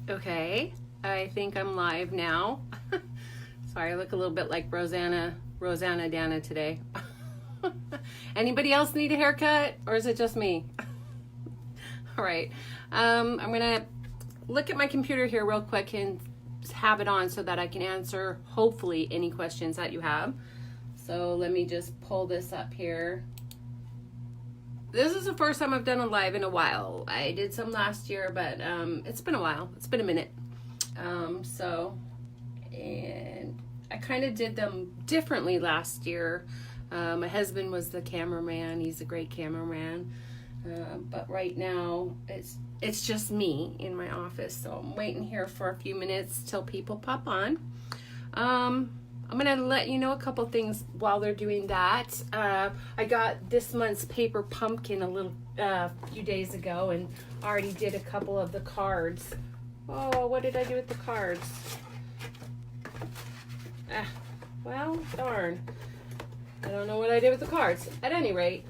Okay, I think I'm live now. Sorry, I look a little bit like Rosanna Dana today. Anybody else need a haircut, or is it just me? All right, I'm gonna look at my computer here real quick and have it on so that I can answer hopefully any questions that you have. So let me just pull this up here. This is the first time I've done a live in a while. I did some last year, but it's been a while. It's been a minute. And I kind of did them differently last year. My husband was the cameraman. He's a great cameraman. But right now, it's just me in my office. So I'm waiting here for a few minutes till people pop on. I'm going to let you know a couple things while they're doing that. I got this month's paper pumpkin a few days ago and already did a couple of the cards. Oh, what did I do with the cards? Well, darn. I don't know what I did with the cards. At any rate,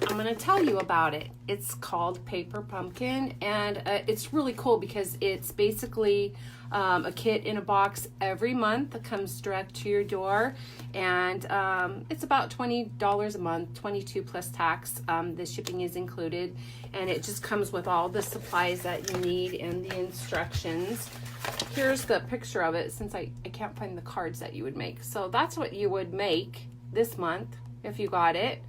I'm going to tell you about it. It's called Paper Pumpkin, and it's really cool because it's basically a kit in a box every month that comes direct to your door, and it's about $20 a month, $22 plus tax. The shipping is included, and it just comes with all the supplies that you need and the instructions. Here's the picture of it, since I can't find the cards that you would make. So that's what you would make this month if you got it.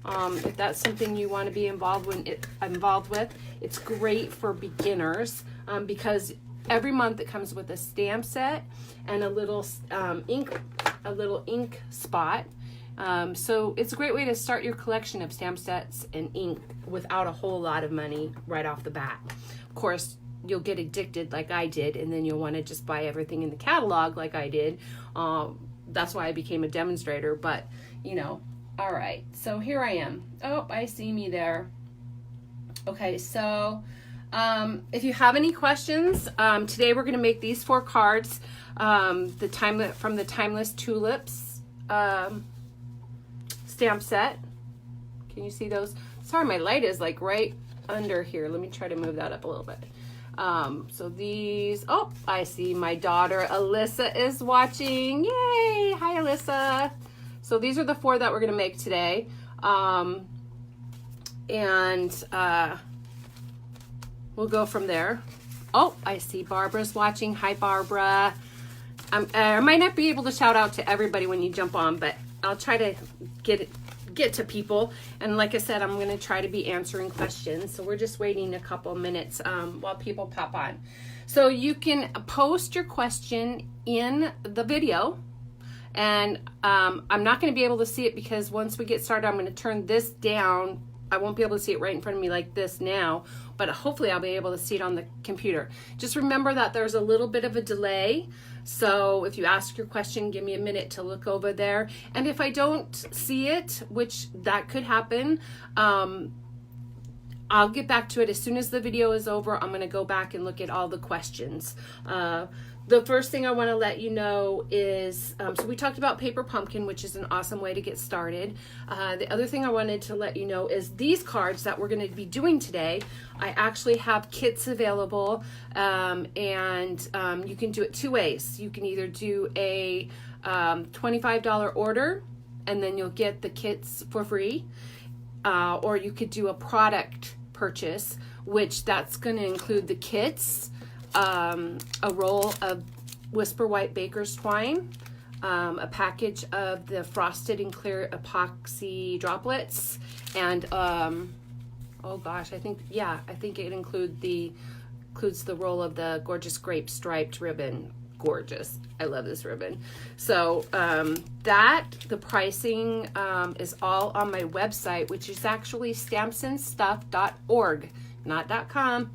If that's something you want to be involved with, it's great for beginners because every month it comes with a stamp set and a little ink spot. So it's a great way to start your collection of stamp sets and ink without a whole lot of money right off the bat. Of course, you'll get addicted like I did, and then you'll want to just buy everything in the catalog like I did. That's why I became a demonstrator, but you know. All right, so here I am. Oh, I see me there. Okay, so if you have any questions, today we're going to make these 4 cards from the Timeless Tulips stamp set. Can you see those? Sorry, my light is like right under here. Let me try to move that up a little bit. So these, oh, I see my daughter Alyssa is watching. Yay! Hi, Alyssa. So these are the 4 that we're going to make today. We'll go from there. Oh, I see Barbara's watching. Hi, Barbara. I might not be able to shout out to everybody when you jump on, but I'll try to get to people. And like I said, I'm going to try to be answering questions. So we're just waiting a couple minutes while people pop on. So you can post your question in the video. And I'm not going to be able to see it because once we get started, I'm going to turn this down. I won't be able to see it right in front of me like this now, but hopefully I'll be able to see it on the computer. Just remember that there's a little bit of a delay. So if you ask your question, give me a minute to look over there. And if I don't see it, which that could happen, I'll get back to it as soon as the video is over. I'm going to go back and look at all the questions. The first thing I want to let you know is, so we talked about Paper Pumpkin, which is an awesome way to get started. The other thing I wanted to let you know is these cards that we're going to be doing today, I actually have kits available, and you can do it 2 ways. You can either do a $25 order, and then you'll get the kits for free, or you could do a product purchase, which that's going to include the kits, a roll of Whisper White Baker's Twine, a package of the frosted and clear epoxy droplets, and oh gosh, I think it includes the roll of the gorgeous grape striped ribbon. Gorgeous. I love this ribbon. So the pricing is all on my website, which is actually stampsandstuff.org. Not .com,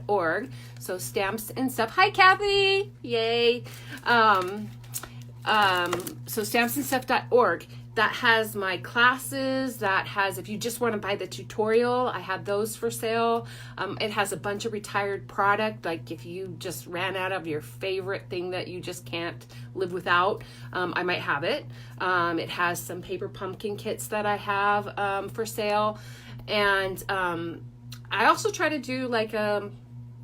.org. So Stamps and Stuff. Hi, Kathy. Yay. So stampsandstuff.org. That has my classes. That has, if you just want to buy the tutorial, I have those for sale. It has a bunch of retired product. Like if you just ran out of your favorite thing that you just can't live without, I might have it. It has some paper pumpkin kits that I have for sale. And I also try to do like a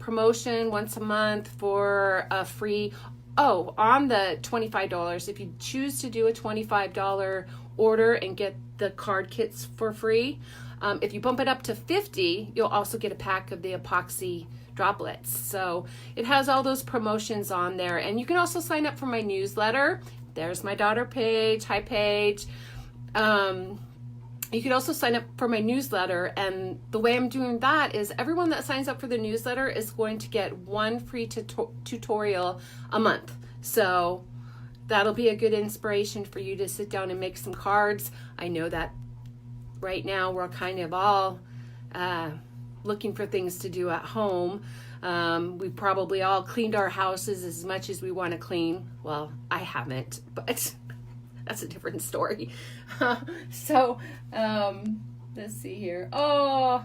promotion once a month for a free, oh, on the $25, if you choose to do a $25 order and get the card kits for free, if you bump it up to $50, you'll also get a pack of the Epoxy Droplets. So it has all those promotions on there. And you can also sign up for my newsletter. There's my daughter Paige. Hi, Paige. You can also sign up for my newsletter, and the way I'm doing that is everyone that signs up for the newsletter is going to get one free tutorial a month. So that'll be a good inspiration for you to sit down and make some cards. I know that right now we're kind of all looking for things to do at home. We probably all cleaned our houses as much as we want to clean. Well, I haven't, but that's a different story. So, let's see here. Oh,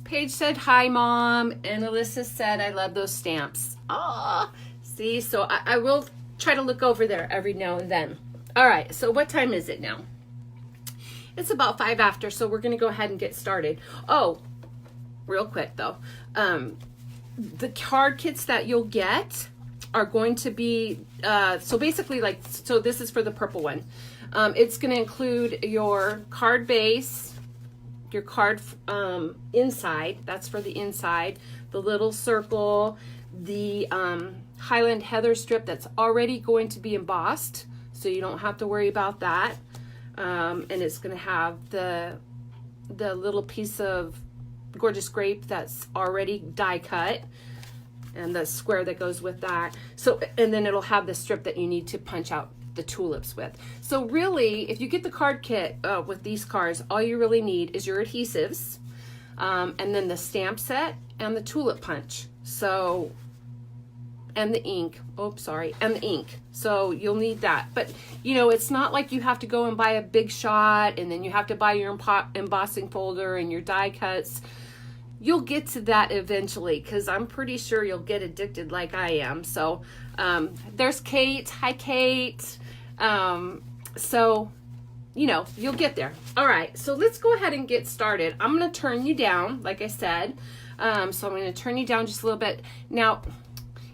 Paige said, hi, Mom. And Alyssa said, I love those stamps. Oh, see, so I will try to look over there every now and then. All right, so what time is it now? It's about 5 after, so we're going to go ahead and get started. Oh, real quick, though. The card kits that you'll get are going to be, so basically, like, so this is for the purple one. It's going to include your card base, your card inside, that's for the inside, the little circle, the Highland Heather strip that's already going to be embossed, so you don't have to worry about that. And it's going to have the little piece of gorgeous grape that's already die cut, and the square that goes with that. So, and then it'll have the strip that you need to punch out the tulips with. So really, if you get the card kit with these cards, all you really need is your adhesives, and then the stamp set and the tulip punch. So, and the ink. Oh, sorry, and the ink. So you'll need that. But you know, it's not like you have to go and buy a big shot, and then you have to buy your embossing folder and your die cuts. You'll get to that eventually, because I'm pretty sure you'll get addicted like I am. So there's Kate. Hi, Kate. So, you know, you'll get there. All right, so let's go ahead and get started. I'm going to turn you down, like I said. So I'm going to turn you down just a little bit. Now,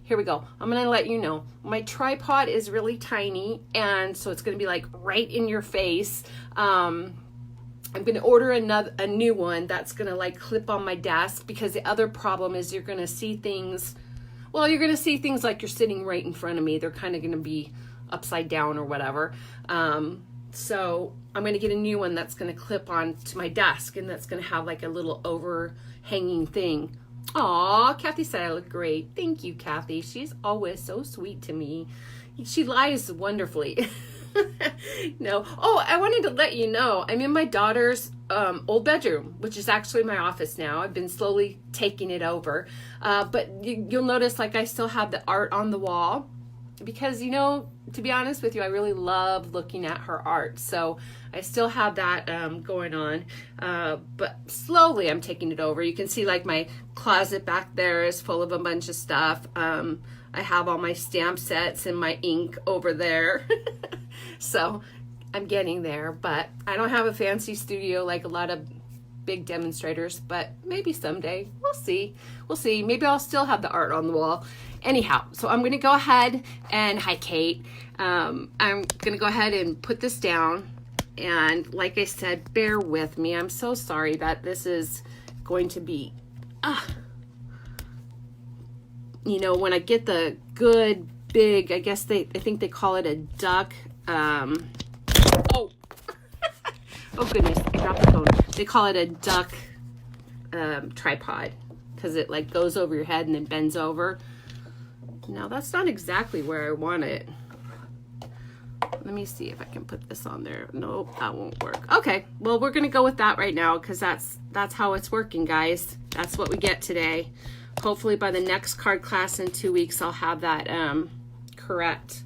here we go. I'm going to let you know. My tripod is really tiny, and so it's going to be like right in your face. I'm going to order a new one that's going to like clip on my desk, because the other problem is you're going to see things, well, you're going to see things like you're sitting right in front of me. They're kind of going to be upside down or whatever. So I'm going to get a new one that's going to clip on to my desk, and that's going to have like a little overhanging thing. Aw, Kathy said I look great. Thank you, Kathy. She's always so sweet to me. She lies wonderfully. No. Oh, I wanted to let you know, I'm in my daughter's old bedroom, which is actually my office now. I've been slowly taking it over. But you'll notice, like, I still have the art on the wall, because, you know, to be honest with you, I really love looking at her art. So I still have that going on. But slowly I'm taking it over. You can see, like, my closet back there is full of a bunch of stuff. I have all my stamp sets and my ink over there. So I'm getting there, but I don't have a fancy studio like a lot of big demonstrators, but maybe someday. We'll see. We'll see. Maybe I'll still have the art on the wall. Anyhow, so I'm going to go ahead and, hi, Kate. I'm going to go ahead and put this down. And like I said, bear with me. I'm so sorry that this is going to be, you know, when I get the good big, I guess I think they call it a duck. Oh, oh goodness, I dropped the phone. They call it a duck tripod, because it like goes over your head and then bends over. Now that's not exactly where I want it. Let me see if I can put this on there. Nope, that won't work. Okay, well, we're gonna go with that right now, because that's how it's working, guys. That's what we get today. Hopefully by the next card class in 2 weeks, I'll have that correct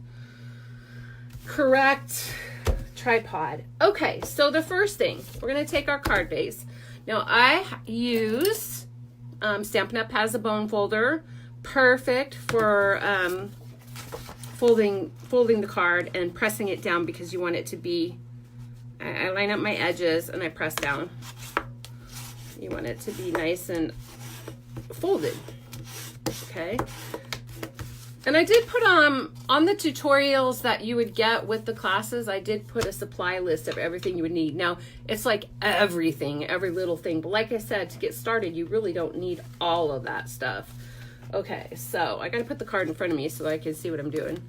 tripod. Okay, so the first thing, we're going to take our card base. Now I use Stampin' Up! Has a bone folder, perfect for folding the card and pressing it down, because you want it to be, I line up my edges and I press down. You want it to be nice and folded. Okay. And I did put on the tutorials that you would get with the classes, I did put a supply list of everything you would need. Now, it's like everything, every little thing. But like I said, to get started, you really don't need all of that stuff. Okay, so I got to put the card in front of me so that I can see what I'm doing.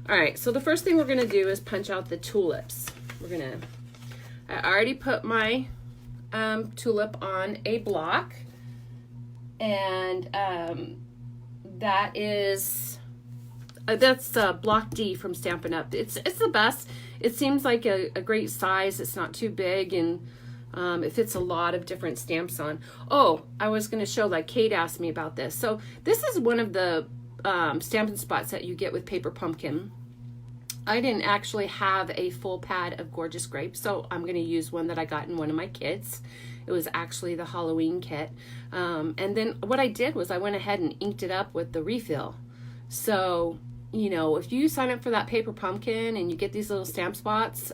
All right, so the first thing we're going to do is punch out the tulips. I already put my tulip on a block. And that's block D from Stampin' Up. It's the best. It seems like a great size. It's not too big, and it fits a lot of different stamps on. Oh, I was going to show, like Kate asked me about this. So this is one of the Stampin' Spots that you get with Paper Pumpkin. I didn't actually have a full pad of Gorgeous Grapes, so I'm going to use one that I got in one of my kits. It was actually the Halloween kit. And then what I did was I went ahead and inked it up with the refill. So, you know, if you sign up for that Paper Pumpkin and you get these little Stampin' Spots,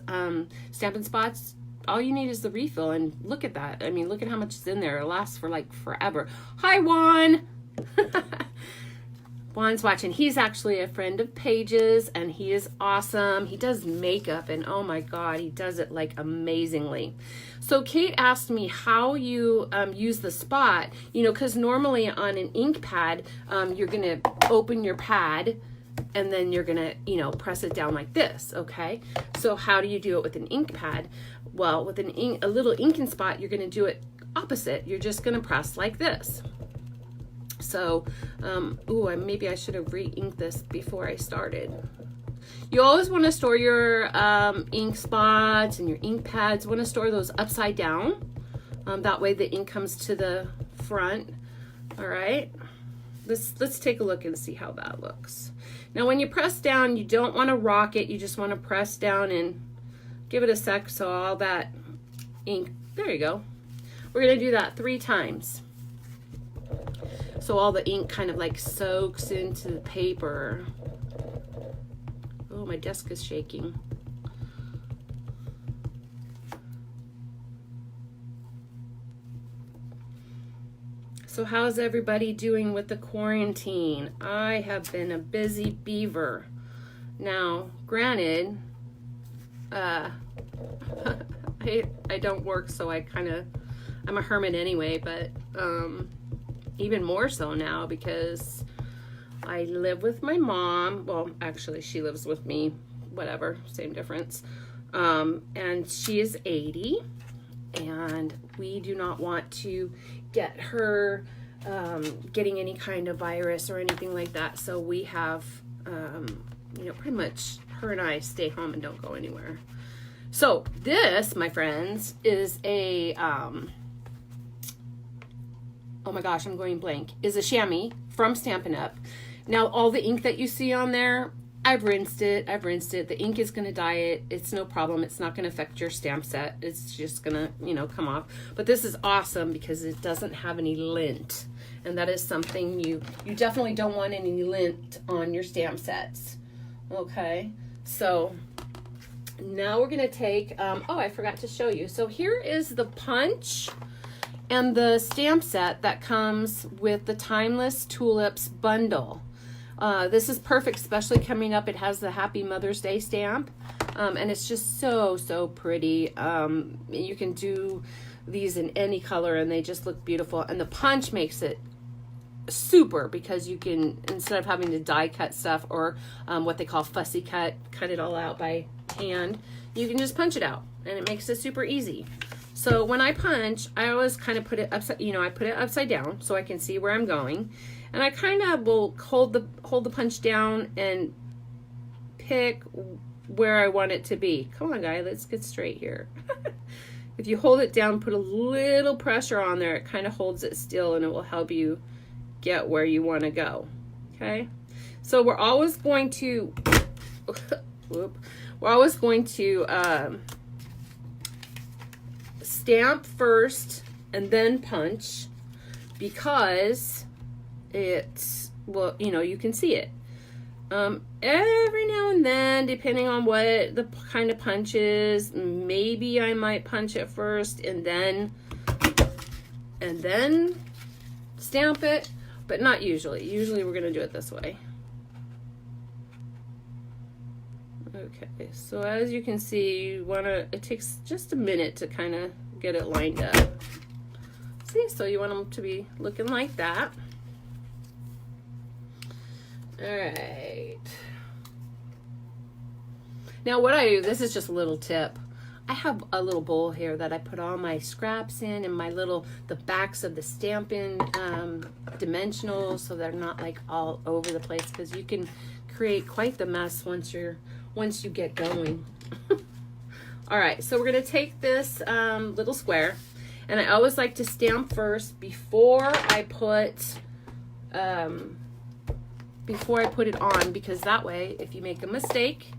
all you need is the refill. And look at that. I mean, look at how much is in there. It lasts for like forever. Hi, Juan. Juan's watching. He's actually a friend of Paige's, and he is awesome. He does makeup, and oh my God, he does it like amazingly. So Kate asked me how you use the spot, you know, because normally on an ink pad, you're going to open your pad, and then you're going to, you know, press it down like this, okay? So how do you do it with an ink pad? Well, with a little inking spot, you're going to do it opposite. You're just going to press like this. So, maybe I should have re-inked this before I started. You always want to store your ink spots and your ink pads. You want to store those upside down. That way the ink comes to the front. All right. Let's take a look and see how that looks. Now, when you press down, you don't want to rock it. You just want to press down and give it a sec so all that ink, there you go. We're going to do that 3 times. So all the ink kind of like soaks into the paper. Oh, my desk is shaking. So how's everybody doing with the quarantine? I have been a busy beaver. Now, granted, I don't work, so I'm a hermit anyway, but even more so now because I live with my mom. Well, actually, she lives with me, whatever, same difference. And she is 80, and we do not want to get her getting any kind of virus or anything like that. So we have, pretty much her and I stay home and don't go anywhere. So this, my friends, is a, oh my gosh, I'm going blank, is a chamois from Stampin' Up. Now, all the ink that you see on there, I've rinsed it. The ink is going to dye it. It's no problem. It's not going to affect your stamp set. It's just going to, come off. But this is awesome because it doesn't have any lint. And that is something you definitely don't want any lint on your stamp sets. Okay, so now we're going to take, I forgot to show you. So here is the punch and the stamp set that comes with the Timeless Tulips bundle. This is perfect, especially coming up. It has the Happy Mother's Day stamp, and it's just so pretty. You can do these in any color, and they just look beautiful. And the punch makes it super because you can, instead of having to die cut stuff or what they call fussy cut it all out by hand, you can just punch it out, and it makes it super easy. So when I punch, I always kind of put it upside, I put it upside down so I can see where I'm going. And I kind of will hold the punch down and pick where I want it to be. Come on, guys, let's get straight here. If you hold it down, put a little pressure on there, it kind of holds it still and it will help you get where you want to go. Okay? So we're always going to, stamp first and then punch because it's, you can see it. Every now and then, depending on what the kind of punch is, maybe I might punch it first and then stamp it. but not usually. Usually we're going to do it this way. Okay, so as you can see, you want to, it takes just a minute to kind of get it lined up. See, so you want them to be looking like that. All right. Now what I do, this is just a little tip. I have a little bowl here that I put all my scraps in and my little, the backs of the stamping dimensionals, so they're not like all over the place, because you can create quite the mess once you get going. All right, so we're gonna take this little square, and I always like to stamp first before I put it on, because that way if you make a mistake,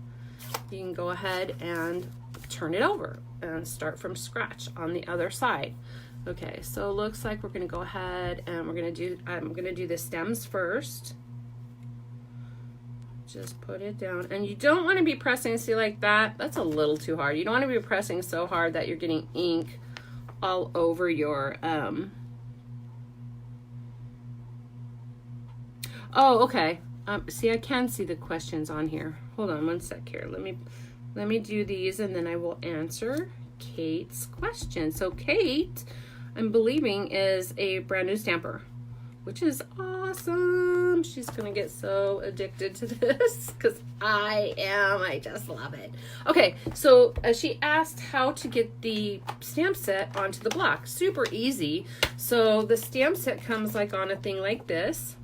you can go ahead and turn it over and start from scratch on the other side. Okay, so it looks like we're gonna go ahead and I'm gonna do the stems first. Just put it down, and you don't want to be pressing, see, like that, that's a little too hard. You don't want to be pressing so hard that you're getting ink all over your oh, okay. See, I can see the questions on here. Hold on one sec here. Let me do these, and then I will answer Kate's question. So Kate, I'm believing, is a brand new stamper, which is awesome. She's gonna get so addicted to this, because I am. I just love it. Okay, so she asked how to get the stamp set onto the block. Super easy. So the stamp set comes like on a thing like this.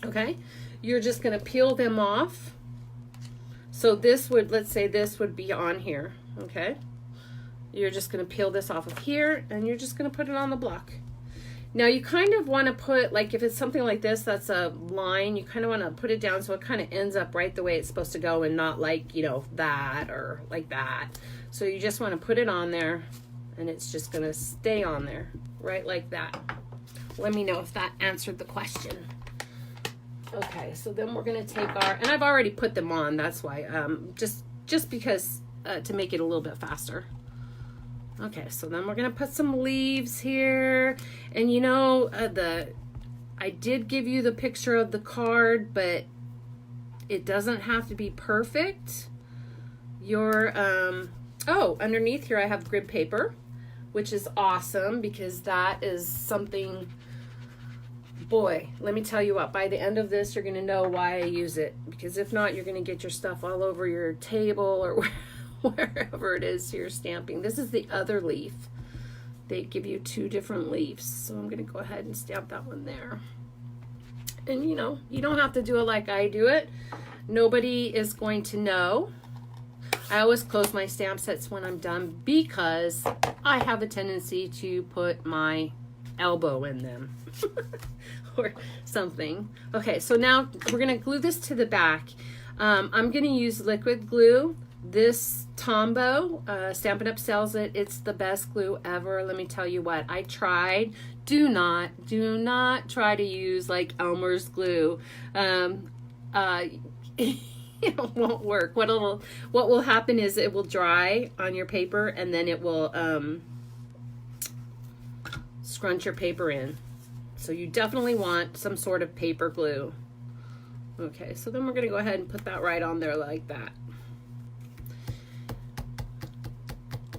Okay, you're just gonna peel them off. So this would, let's say this would be on here. Okay, you're just gonna peel this off of here, and you're just gonna put it on the block. Now you kind of want to put, like, if it's something like this that's a line, you kind of want to put it down so it kind of ends up right the way it's supposed to go, and not like, you know, that or like that. So you just want to put it on there, and it's just going to stay on there right like that. Let me know if that answered the question. Okay, so then we're going to take our, and I've already put them on, that's why, just because to make it a little bit faster. Okay, so then we're gonna put some leaves here, and you know, I did give you the picture of the card, but it doesn't have to be perfect. Your oh, underneath here I have grid paper, which is awesome, because that is something, boy, let me tell you what, by the end of this you're gonna know why I use it, because if not, you're gonna get your stuff all over your table or wherever it is you're stamping. This is the other leaf. They give you two different leaves, so I'm going to go ahead and stamp that one there. And you know, you don't have to do it like I do it. Nobody is going to know. I always close my stamp sets when I'm done, because I have a tendency to put my elbow in them or something. Okay, so now we're going to glue this to the back. I'm going to use liquid glue. This Tombow, Stampin' Up! Sells it. It's the best glue ever. Let me tell you what, I tried. Do not try to use like Elmer's glue. It won't work. What will happen is it will dry on your paper, and then it will scrunch your paper in. So you definitely want some sort of paper glue. Okay, so then we're gonna go ahead and put that right on there like that.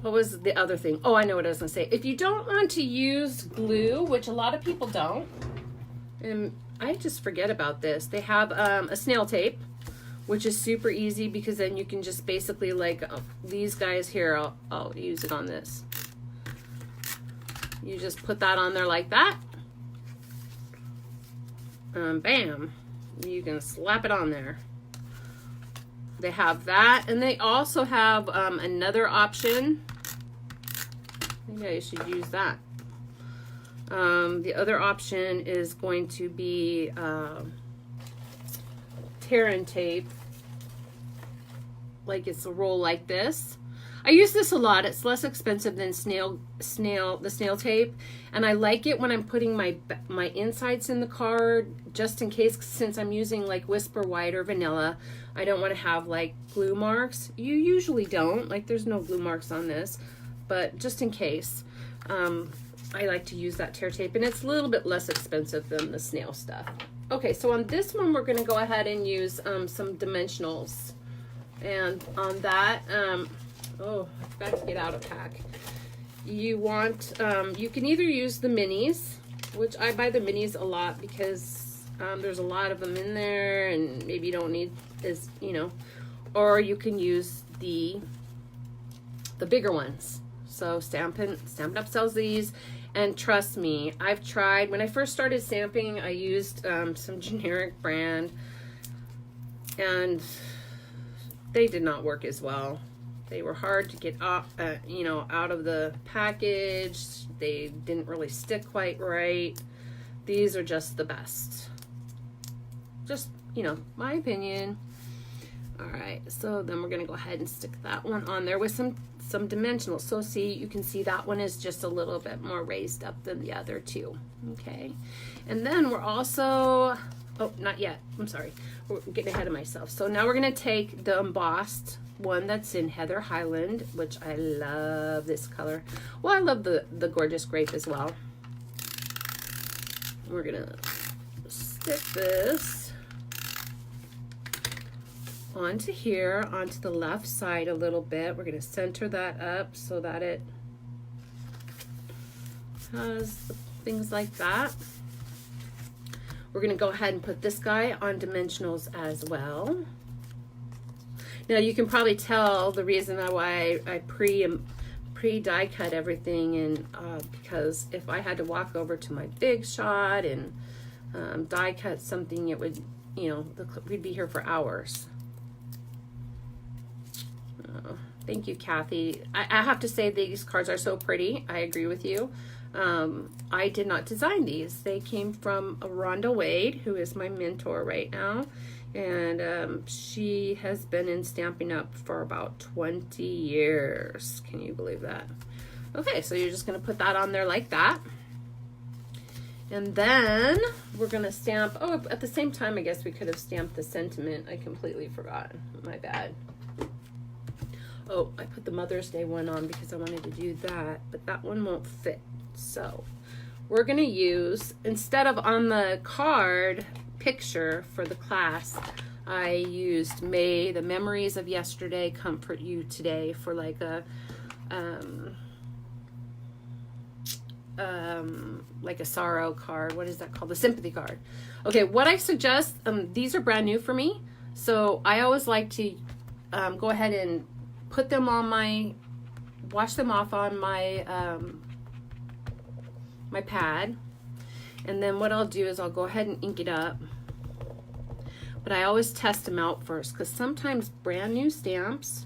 What was the other thing? Oh, I know what I was gonna say. If you don't want to use glue, which a lot of people don't, and I just forget about this, they have a snail tape, which is super easy, because then you can just basically, like these guys here, I'll use it on this. You just put that on there like that. Bam. You can slap it on there. They have that, and they also have another option. Maybe I should use that. The other option is going to be tear tape. Like, it's a roll like this. I use this a lot. It's less expensive than the snail tape, and I like it when I'm putting my insides in the card, just in case, since I'm using like Whisper White or Vanilla, I don't want to have like glue marks. You usually don't, like there's no glue marks on this, but just in case. I like to use that tear tape, and it's a little bit less expensive than the snail stuff. Okay, so on this one, we're going to go ahead and use some dimensionals. And on that, oh, I forgot to get out a pack. You want, you can either use the minis, which I buy the minis a lot because there's a lot of them in there, and maybe you don't need as, you know, or you can use the bigger ones. So Stampin' Up! Sells these, and trust me, I've tried. When I first started stamping, I used some generic brand, and they did not work as well. They were hard to get off, you know, out of the package. They didn't really stick quite right. These are just the best. Just, you know, my opinion. All right, so then we're gonna go ahead and stick that one on there with some dimensionals. So see, you can see that one is just a little bit more raised up than the other two. Okay, and then we're also, oh, not yet, I'm sorry, we're getting ahead of myself. So now we're gonna take the embossed one that's in Heather Highland, which I love this color. Well, I love the gorgeous grape as well. We're gonna stick this onto here, onto the left side a little bit. We're going to center that up so that it has things like that. We're going to go ahead and put this guy on dimensionals as well. Now you can probably tell the reason why I pre-die cut everything, and because if I had to walk over to my big shot and die cut something, it would, you know, we'd be here for hours. Thank you, Kathy. I have to say these cards are so pretty. I agree with you. I did not design these. They came from Rhonda Wade, who is my mentor right now. And she has been in Stampin' Up! For about 20 years. Can you believe that? Okay, so you're just going to put that on there like that. And then we're going to stamp, oh, at the same time, I guess we could have stamped the sentiment. I completely forgot. My bad. Oh, I put the Mother's Day one on because I wanted to do that, but that one won't fit. So we're going to use, instead of on the card picture for the class, I used May, the memories of yesterday comfort you today, for like a sorrow card. What is that called? The sympathy card. Okay, what I suggest, these are brand new for me, so I always like to go ahead and put them on my, wash them off on my my pad, and then what I'll do is I'll go ahead and ink it up. But I always test them out first, because sometimes brand new stamps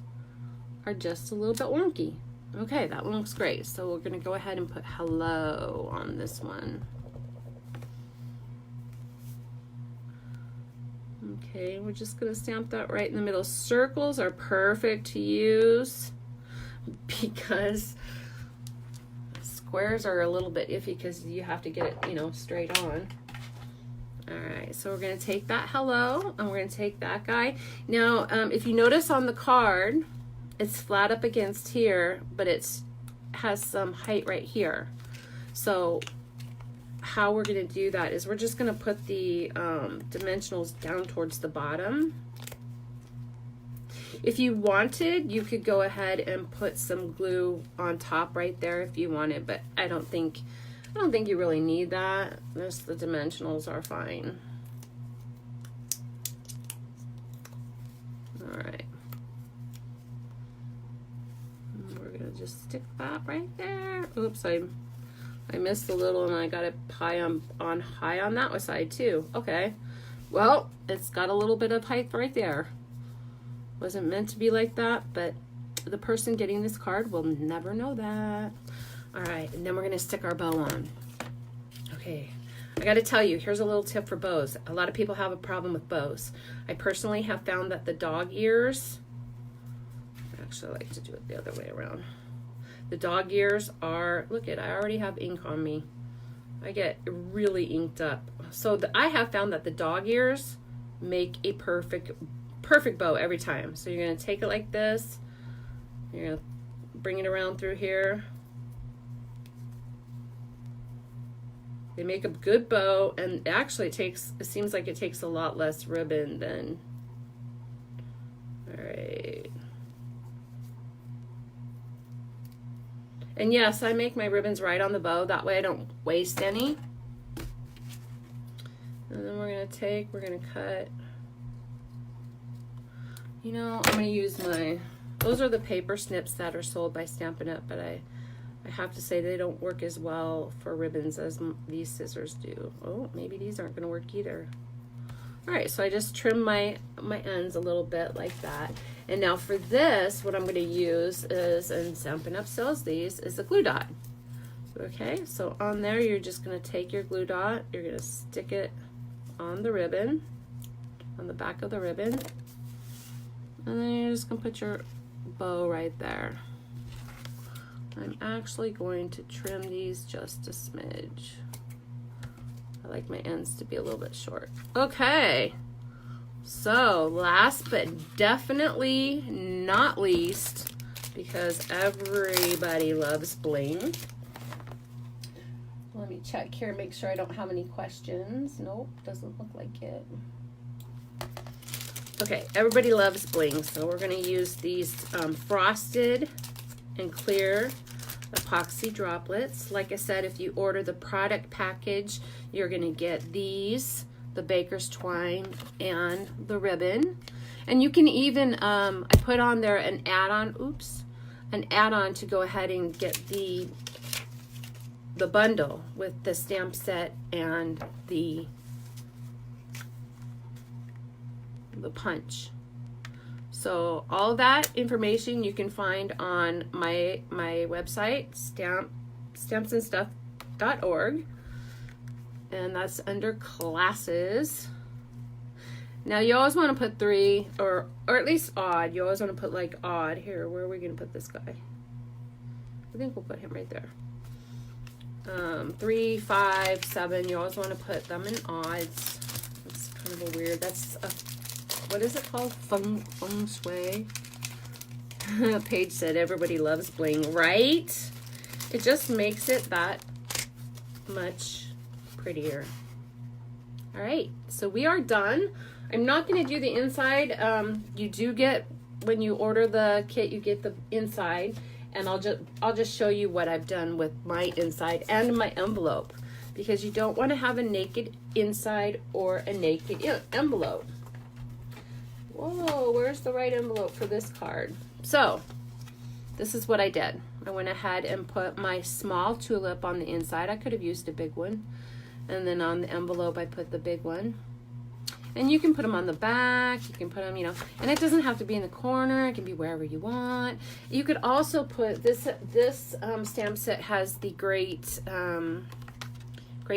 are just a little bit wonky. Okay, that one looks great. So we're going to go ahead and put hello on this one. Okay, we're just going to stamp that right in the middle. Circles are perfect to use because squares are a little bit iffy because you have to get it, you know, straight on. All right, so we're going to take that hello, and we're going to take that guy. Now, if you notice on the card, it's flat up against here, but it's has some height right here. So how we're going to do that is we're just going to put the dimensionals down towards the bottom. If you wanted, you could go ahead and put some glue on top right there if you wanted, but I don't think you really need that. Just the dimensionals are fine. All right. We're gonna just stick that right there. Oops, I missed a little, and I got it high on that side too. Okay. Well, it's got a little bit of height right there. Wasn't meant to be like that, but the person getting this card will never know that. All right, and then we're gonna stick our bow on. Okay, I gotta tell you, here's a little tip for bows. A lot of people have a problem with bows. I personally have found that the dog ears, actually I like to do it the other way around. The dog ears are, look at, I already have ink on me. I get really inked up. So I have found that the dog ears make a perfect bow every time. So you're gonna take it like this, you're gonna bring it around through here, They make a good bow, and actually it seems like it takes a lot less ribbon than, all right. And yes, I make my ribbons right on the bow, that way I don't waste any. And then we're gonna cut, you know, I'm gonna use those are the paper snips that are sold by Stampin' Up, but I have to say they don't work as well for ribbons as these scissors do. Oh, maybe these aren't gonna work either. All right, so I just trim my ends a little bit like that. And now for this, what I'm gonna use is, and Stampin' Up sells these, is a glue dot. Okay, so on there, you're just gonna take your glue dot, you're gonna stick it on the ribbon, on the back of the ribbon, and then you're just gonna put your bow right there. I'm actually going to trim these just a smidge. I like my ends to be a little bit short. Okay, so last but definitely not least, because everybody loves bling. Let me check here, make sure I don't have any questions. Nope, doesn't look like it. Okay, everybody loves bling, so we're gonna use these frosted and clear epoxy droplets. Like I said, if you order the product package, you're gonna get these, the baker's twine, and the ribbon. And you can even, I put on there an add-on, an add-on to go ahead and get the bundle with the stamp set and the punch. So all that information you can find on my website, stampsandstuff.org, and that's under classes. Now you always want to put 3 or at least odd. You always want to put like odd. Here, where are we going to put this guy? I think we'll put him right there. 3, 5, 7. You always want to put them in odds. It's kind of a weird. That's a, what is it called? Feng shui. Paige said everybody loves bling, right? It just makes it that much prettier. All right, so we are done. I'm not going to do the inside. You do get, when you order the kit, you get the inside. And I'll just show you what I've done with my inside and my envelope, because you don't want to have a naked inside or a naked envelope. Whoa, where's the right envelope for this card? So this is what I did. I went ahead and put my small tulip on the inside. I could have used a big one. And then on the envelope, I put the big one. And you can put them on the back, you can put them, you know, and it doesn't have to be in the corner, it can be wherever you want. You could also put, this stamp set has the great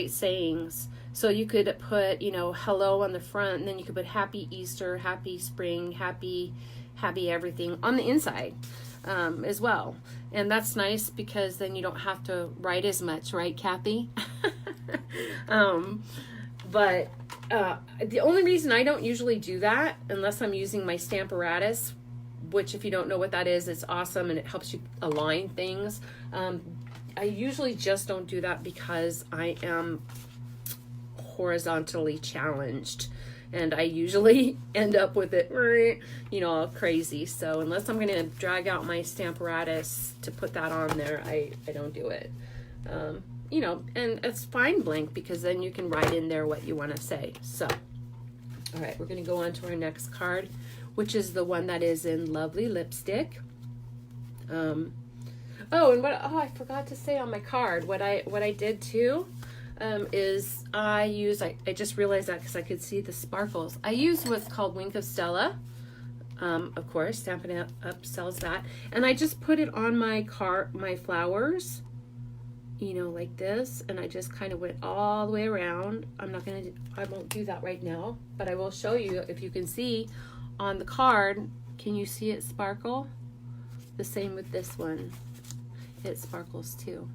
sayings. So you could put, you know, hello on the front, and then you could put happy Easter, happy spring, happy everything on the inside as well. And that's nice because then you don't have to write as much, right, Kathy? But the only reason I don't usually do that, unless I'm using my Stamparatus, which if you don't know what that is, it's awesome and it helps you align things. I usually just don't do that because I am horizontally challenged and I usually end up with it, you know, all crazy. So unless I'm going to drag out my Stamparatus to put that on there, I don't do it. You know, and it's fine blank because then you can write in there what you want to say. So, all right, we're going to go on to our next card, which is the one that is in Lovely Lipstick. Oh, and I forgot to say on my card, what I did too, is I just realized that because I could see the sparkles. I use what's called Wink of Stella. Of course, Stampin' Up sells that. And I just put it on my flowers, you know, like this, and I just kind of went all the way around. I won't do that right now, but I will show you. If you can see on the card, can you see it sparkle? The same with this one, it sparkles too.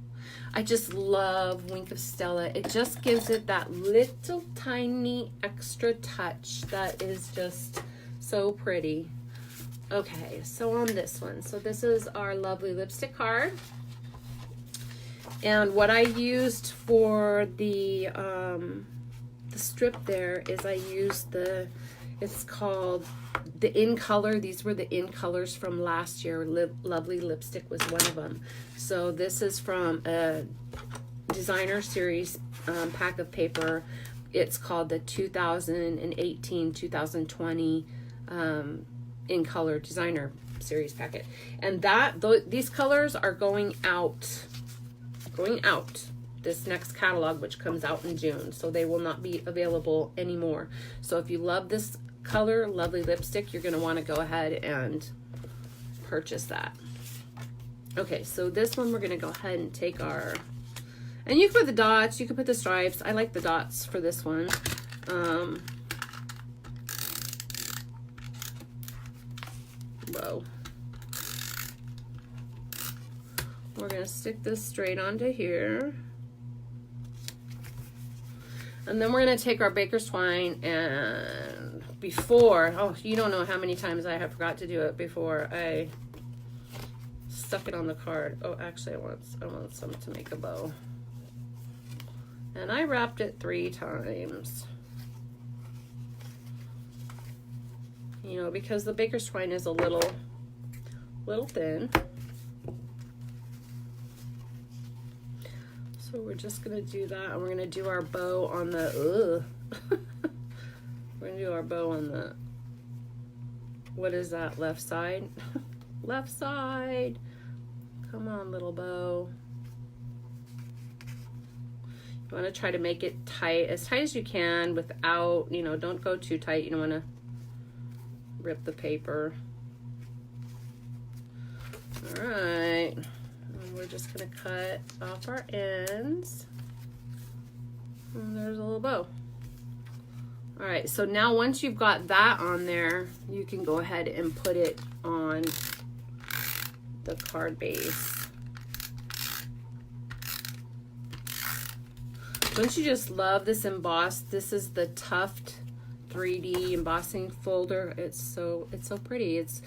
I just love Wink of Stella. It just gives it that little tiny extra touch that is just so pretty. Okay, so on this one, so this is our Lovely Lipstick card. And what I used for the strip there is I used it's called the In Color. These were the In Colors from last year. Lovely Lipstick was one of them. So this is from a designer series pack of paper. It's called the 2018-2020 In Color designer series packet. And these colors are going out this next catalog, which comes out in June, so they will not be available anymore. So if you love this color, Lovely Lipstick, you're going to want to go ahead and purchase that. Okay, so this one we're going to go ahead and take our, and you can put the dots, you can put the stripes. I like the dots for this one. Whoa. We're going to stick this straight onto here. And then we're going to take our baker's twine, and oh, you don't know how many times I have forgot to do it before I stuck it on the card. Oh, actually I want some to make a bow. And I wrapped it 3 times. You know, because the baker's twine is a little thin. So we're just gonna do that, and we're gonna do our bow on the, we're gonna do our bow on the, what is that, left side? Left side. Come on, little bow. You wanna try to make it tight as you can without, you know, don't go too tight. You don't wanna rip the paper. All right. We're just going to cut off our ends. And there's a little bow. All right, so now once you've got that on there, you can go ahead and put it on the card base. Don't you just love this embossed? This is the Tuft 3D embossing folder. It's so pretty. It's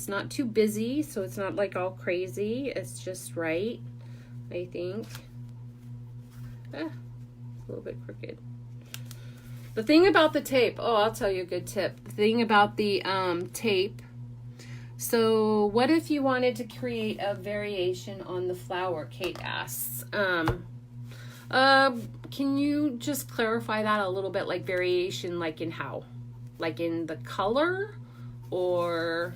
not too busy, so it's not like all crazy. It's just right, I think. It's a little bit crooked. The thing about the tape, oh, I'll tell you a good tip. The thing about the tape, so what if you wanted to create a variation on the flower, Kate asks. Can you just clarify that a little bit, like variation, like in how? Like in the color, or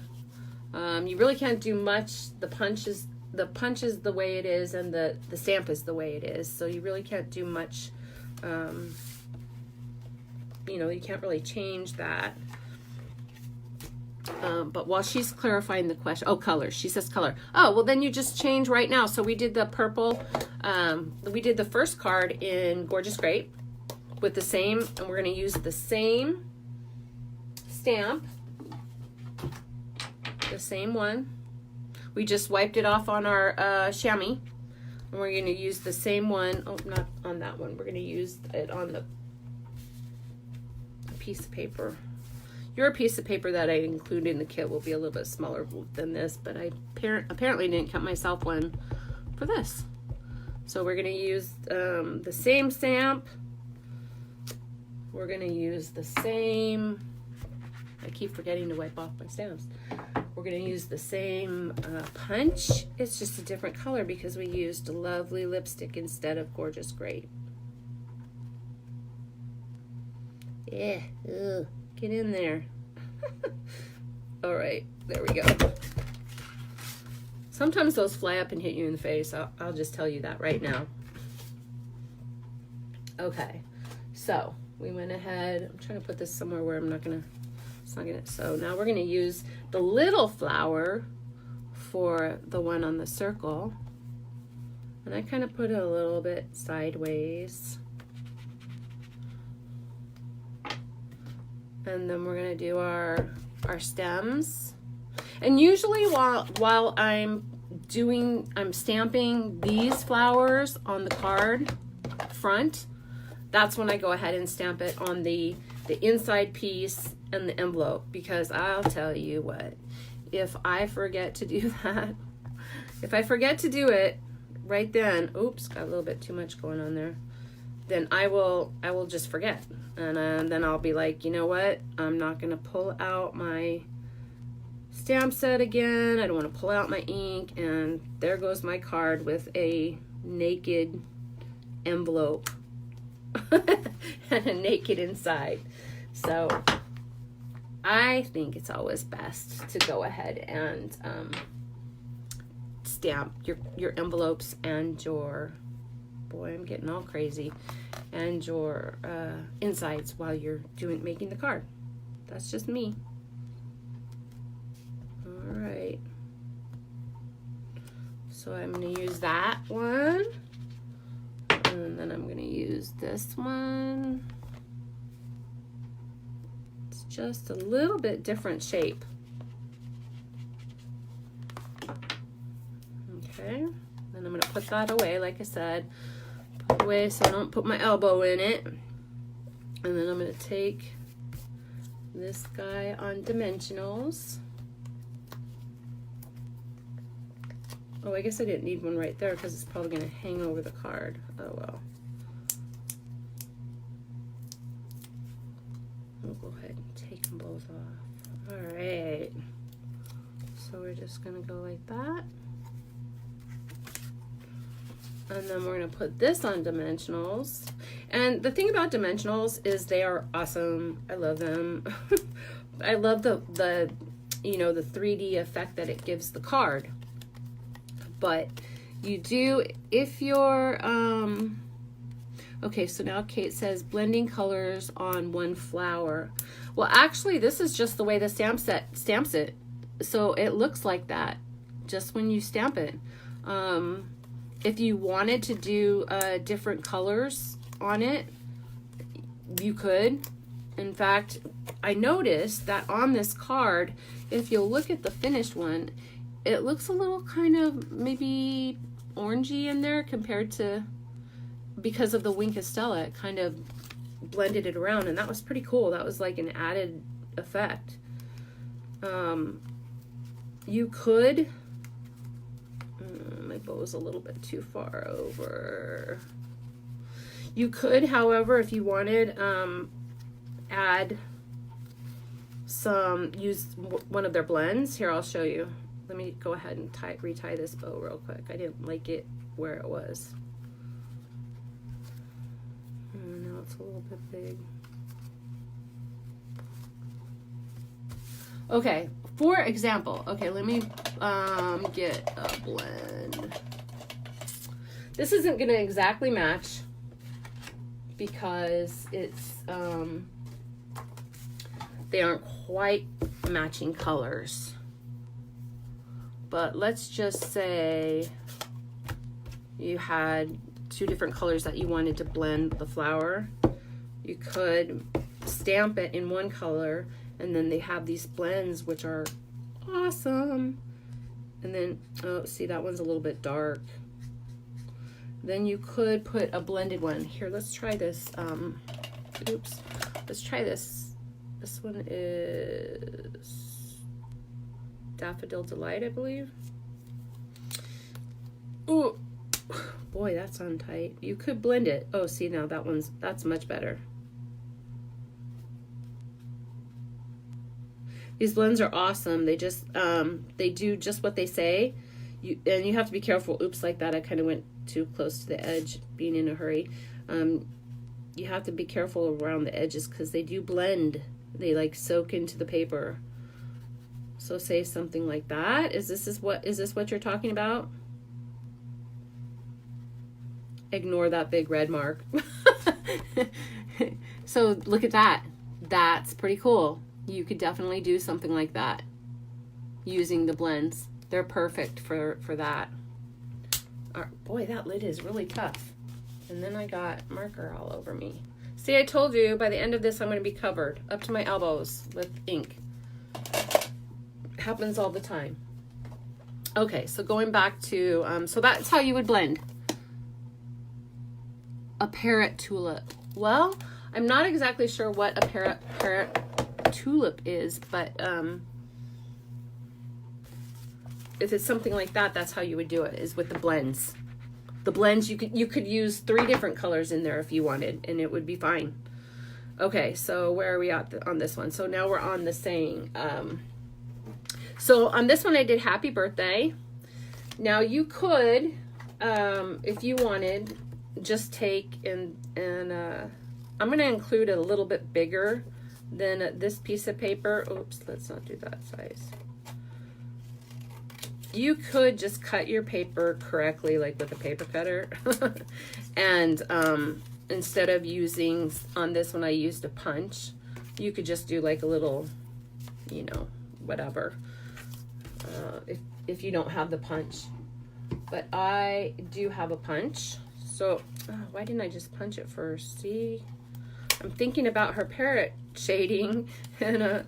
you really can't do much. The punch is the way it is, and the stamp is the way it is, so you really can't do much. You know, you can't really change that. But while she's clarifying the question, oh, color, she says color. Oh, well, then you just change right now. So we did the purple, we did the first card in Gorgeous Grape with the same, and we're going to use the same stamp, the same one. We just wiped it off on our chamois, and we're going to use the same one. Oh, not on that one. We're going to use it on the piece of paper. Your piece of paper that I include in the kit will be a little bit smaller than this, but I apparently didn't cut myself one for this. So we're going to use the same stamp. We're going to use the same, I keep forgetting to wipe off my stamps. We're going to use the same punch. It's just a different color because we used Lovely Lipstick instead of Gorgeous Grape. Yeah, ugh. Get in there. All right, there we go. Sometimes those fly up and hit you in the face. I'll just tell you that right now. Okay, so we went ahead. I'm trying to put this somewhere where I'm not gonna, it's not gonna, so now we're gonna use the little flower for the one on the circle. And I kind of put it a little bit sideways. And then we're gonna do our stems. And usually while I'm stamping these flowers on the card front, that's when I go ahead and stamp it on the inside piece and the envelope, because I'll tell you what, if I forget to do that, if I forget to do it, right then, oops, got a little bit too much going on there, then I will just forget. And then I'll be like, you know what? I'm not going to pull out my stamp set again. I don't want to pull out my ink. And there goes my card with a naked envelope and a naked inside. So I think it's always best to go ahead and stamp your envelopes and your, boy, I'm getting all crazy, and your insides while you're making the card. That's just me. All right. So I'm going to use that one, and then I'm going to use this one. It's just a little bit different shape. Okay, then I'm going to put that away, like I said, put it away so I don't put my elbow in it. And then I'm going to take this guy on dimensionals. Oh, I guess I didn't need one right there because it's probably going to hang over the card. Oh well. We'll go ahead and take them both off. All right. So we're just going to go like that. And then we're going to put this on dimensionals. And the thing about dimensionals is they are awesome. I love them. I love the you know, the 3D effect that it gives the card. But you do, if you're, okay, so now Kate says blending colors on one flower. Well, actually, this is just the way the stamp set stamps it. So it looks like that just when you stamp it. If you wanted to do different colors on it, you could. In fact, I noticed that on this card, if you'll look at the finished one, it looks a little kind of maybe orangey in there compared to, because of the Wink Estella, it kind of blended it around, and that was pretty cool. That was like an added effect. You could, my bow is a little bit too far over. You could, however, if you wanted, add some, use one of their blends. Here, I'll show you. Let me go ahead and retie this bow real quick. I didn't like it where it was. Now it's a little bit big. Okay, for example, okay, let me get a blend. This isn't gonna exactly match because it's they aren't quite matching colors. But let's just say you had two different colors that you wanted to blend the flower. You could stamp it in one color, and then they have these blends which are awesome. And then, oh, see, that one's a little bit dark. Then you could put a blended one. Here, let's try this. Oops. Let's try this. This one is Daffodil Delight, I believe. Oh, boy, that's on tight. You could blend it. Oh, see, now that's much better. These blends are awesome. They just, they do just what they say. And you have to be careful. Oops, like that. I kind of went too close to the edge, being in a hurry. You have to be careful around the edges because they do blend. They like soak into the paper. So say something like that. Is this what you're talking about? Ignore that big red mark. So look at that. That's pretty cool. You could definitely do something like that using the blends. They're perfect for that. Boy, that lid is really tough. And then I got marker all over me. See, I told you by the end of this I'm going to be covered up to my elbows with ink. It happens all the time. Okay, so going back to, so that's how you would blend a parrot tulip. Well, I'm not exactly sure what a parrot tulip is, but if it's something like that, that's how you would do it, is with the blends. The blends, you could use 3 different colors in there if you wanted, and it would be fine. Okay, so where are we at on this one? So now we're on the saying. So on this one I did happy birthday. Now you could, if you wanted, just take and I'm going to include it a little bit bigger than this piece of paper. Oops, let's not do that size. You could just cut your paper correctly, like with a paper cutter. And instead of using, on this one I used a punch, you could just do like a little, you know, whatever, if you don't have the punch. But I do have a punch. So why didn't I just punch it first? See, I'm thinking about her parrot shading, and I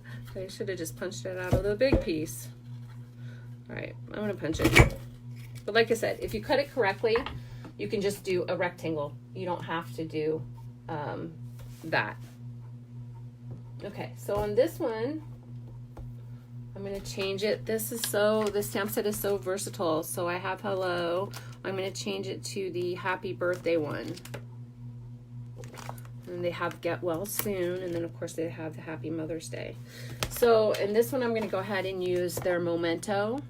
should have just punched it out of the big piece. All right, I'm gonna punch it. But like I said, if you cut it correctly, you can just do a rectangle. You don't have to do that. Okay, so on this one, I'm gonna change it. The stamp set is so versatile. So I have hello. I'm gonna change it to the happy birthday one. And they have get well soon, and then of course they have the happy Mother's Day. So in this one I'm gonna go ahead and use their Memento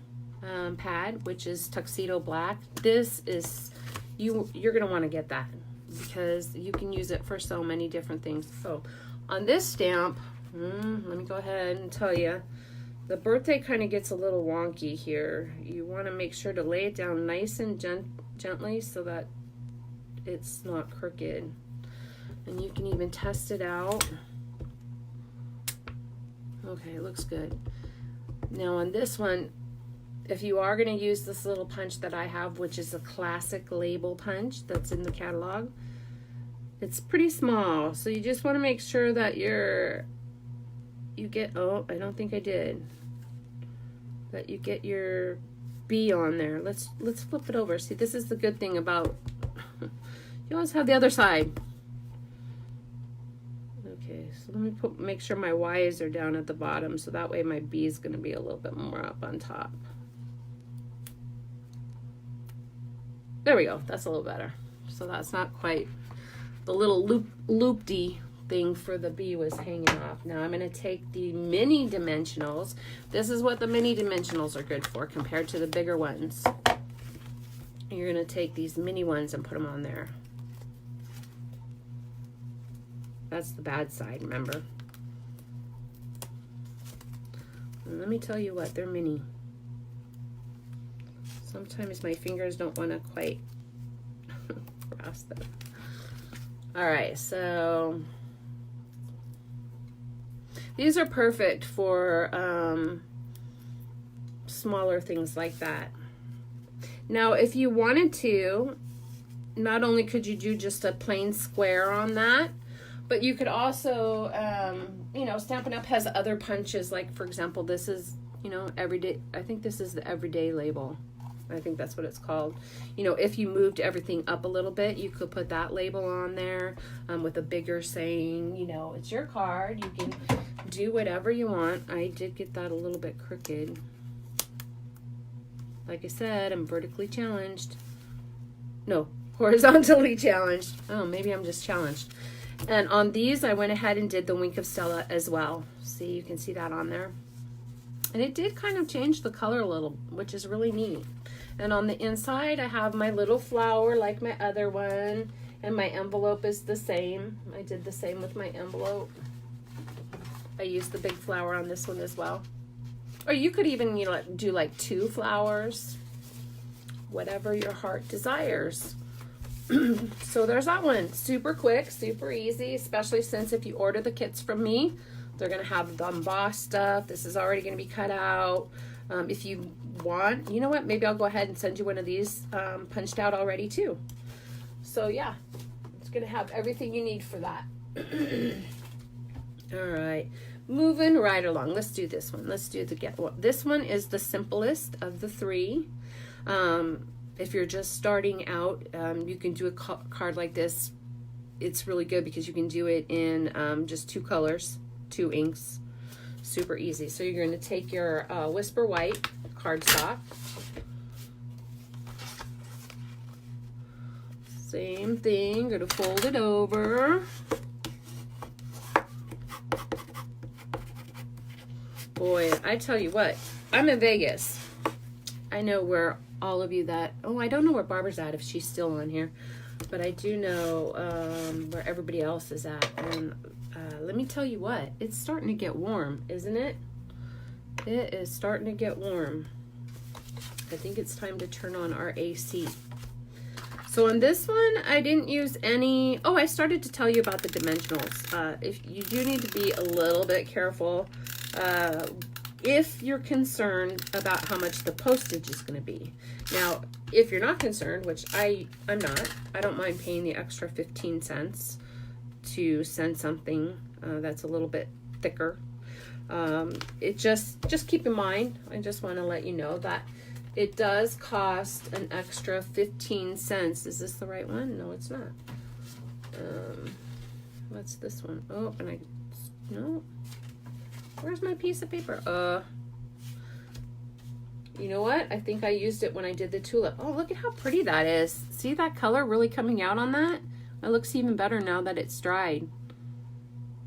pad, which is tuxedo black. This is, you're gonna want to get that because you can use it for so many different things. So on this stamp, let me go ahead and tell you, the birthday kind of gets a little wonky here. You want to make sure to lay it down nice and gently so that it's not crooked. And you can even test it out. Okay, it looks good. Now on this one, if you are going to use this little punch that I have, which is a classic label punch that's in the catalog, it's pretty small. So you just want to make sure that you get, oh, I don't think I did, that you get your B on there. Let's flip it over. See, this is the good thing about, you always have the other side. Okay, so let me make sure my Y's are down at the bottom, so that way my B is going to be a little bit more up on top. There we go. That's a little better. So that's not quite the little loopy thing for the B was hanging off. Now I'm going to take the mini dimensionals. This is what the mini dimensionals are good for compared to the bigger ones. You're going to take these mini ones and put them on there. That's the bad side, remember? And let me tell you what, they're mini. Sometimes my fingers don't want to quite grasp them. All right, so these are perfect for smaller things like that. Now, if you wanted to, not only could you do just a plain square on that, but you could also, you know, Stampin' Up! Has other punches, like, for example, this is, you know, everyday. I think this is the everyday label. I think that's what it's called. You know, if you moved everything up a little bit, you could put that label on there with a bigger saying, you know, it's your card. You can do whatever you want. I did get that a little bit crooked. Like I said, I'm vertically challenged. No, horizontally challenged. Oh, maybe I'm just challenged. And on these, I went ahead and did the Wink of Stella as well. See, you can see that on there. And it did kind of change the color a little, which is really neat. And on the inside, I have my little flower like my other one. And my envelope is the same. I did the same with my envelope. I used the big flower on this one as well. Or you could even, you know, do like 2 flowers. Whatever your heart desires. So there's that one. Super quick, super easy, especially since if you order the kits from me, they're going to have the embossed stuff. This is already going to be cut out. If you want, you know what, maybe I'll go ahead and send you one of these punched out already too. So yeah, it's going to have everything you need for that. All right, moving right along. Let's do this one. Let's do this one is the simplest of the 3. If you're just starting out, you can do a card like this. It's really good because you can do it in just 2 colors, 2 inks. Super easy. So you're going to take your Whisper White cardstock. Same thing, gonna fold it over. Boy, I tell you what, I'm in Vegas. I know where all of you that, oh, I don't know where Barbara's at, if she's still on here, but I do know where everybody else is at. And let me tell you what, it's starting to get warm, isn't it? It is starting to get warm. I think it's time to turn on our AC. So on this one, I didn't use any, oh, I started to tell you about the dimensionals. If you do need to be a little bit careful, if you're concerned about how much the postage is going to be. Now, if you're not concerned, which I'm not, I don't mind paying the extra 15 cents to send something that's a little bit thicker. It just keep in mind, I just want to let you know that it does cost an extra 15 cents. Is this the right one? No, it's not. What's this one? Oh, and no. Where's my piece of paper? You know what? I think I used it when I did the tulip. Oh, look at how pretty that is. See that color really coming out on that? It looks even better now that it's dried.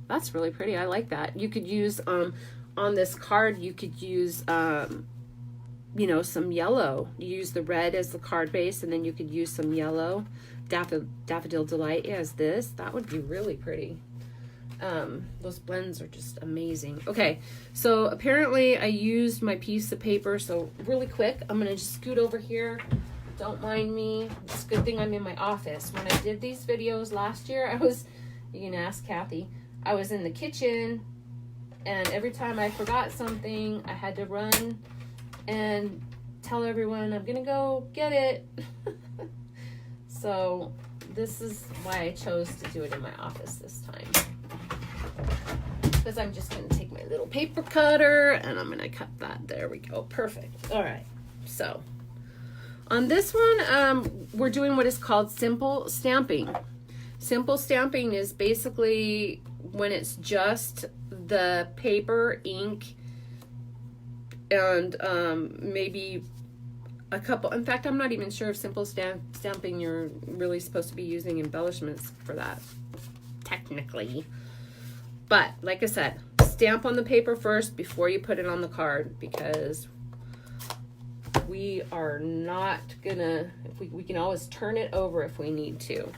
That's really pretty. I like that. You could use, on this card, you could use, you know, some yellow. You use the red as the card base, and then you could use some yellow. Daffodil Delight as this. That would be really pretty. Those blends are just amazing. Okay, so apparently I used my piece of paper, so really quick, I'm gonna just scoot over here. Don't mind me. It's a good thing I'm in my office. When I did these videos last year, you can ask Kathy, I was in the kitchen, and every time I forgot something, I had to run and tell everyone I'm gonna go get it. So this is why I chose to do it in my office this time. Because I'm just going to take my little paper cutter and I'm going to cut that. There we go. Perfect. All right. So on this one, we're doing what is called simple stamping. Simple stamping is basically when it's just the paper, ink, and maybe a couple. In fact, I'm not even sure if simple stamping you're really supposed to be using embellishments for that, technically. But like I said, stamp on the paper first before you put it on the card, because we are not gonna, we can always turn it over if we need to.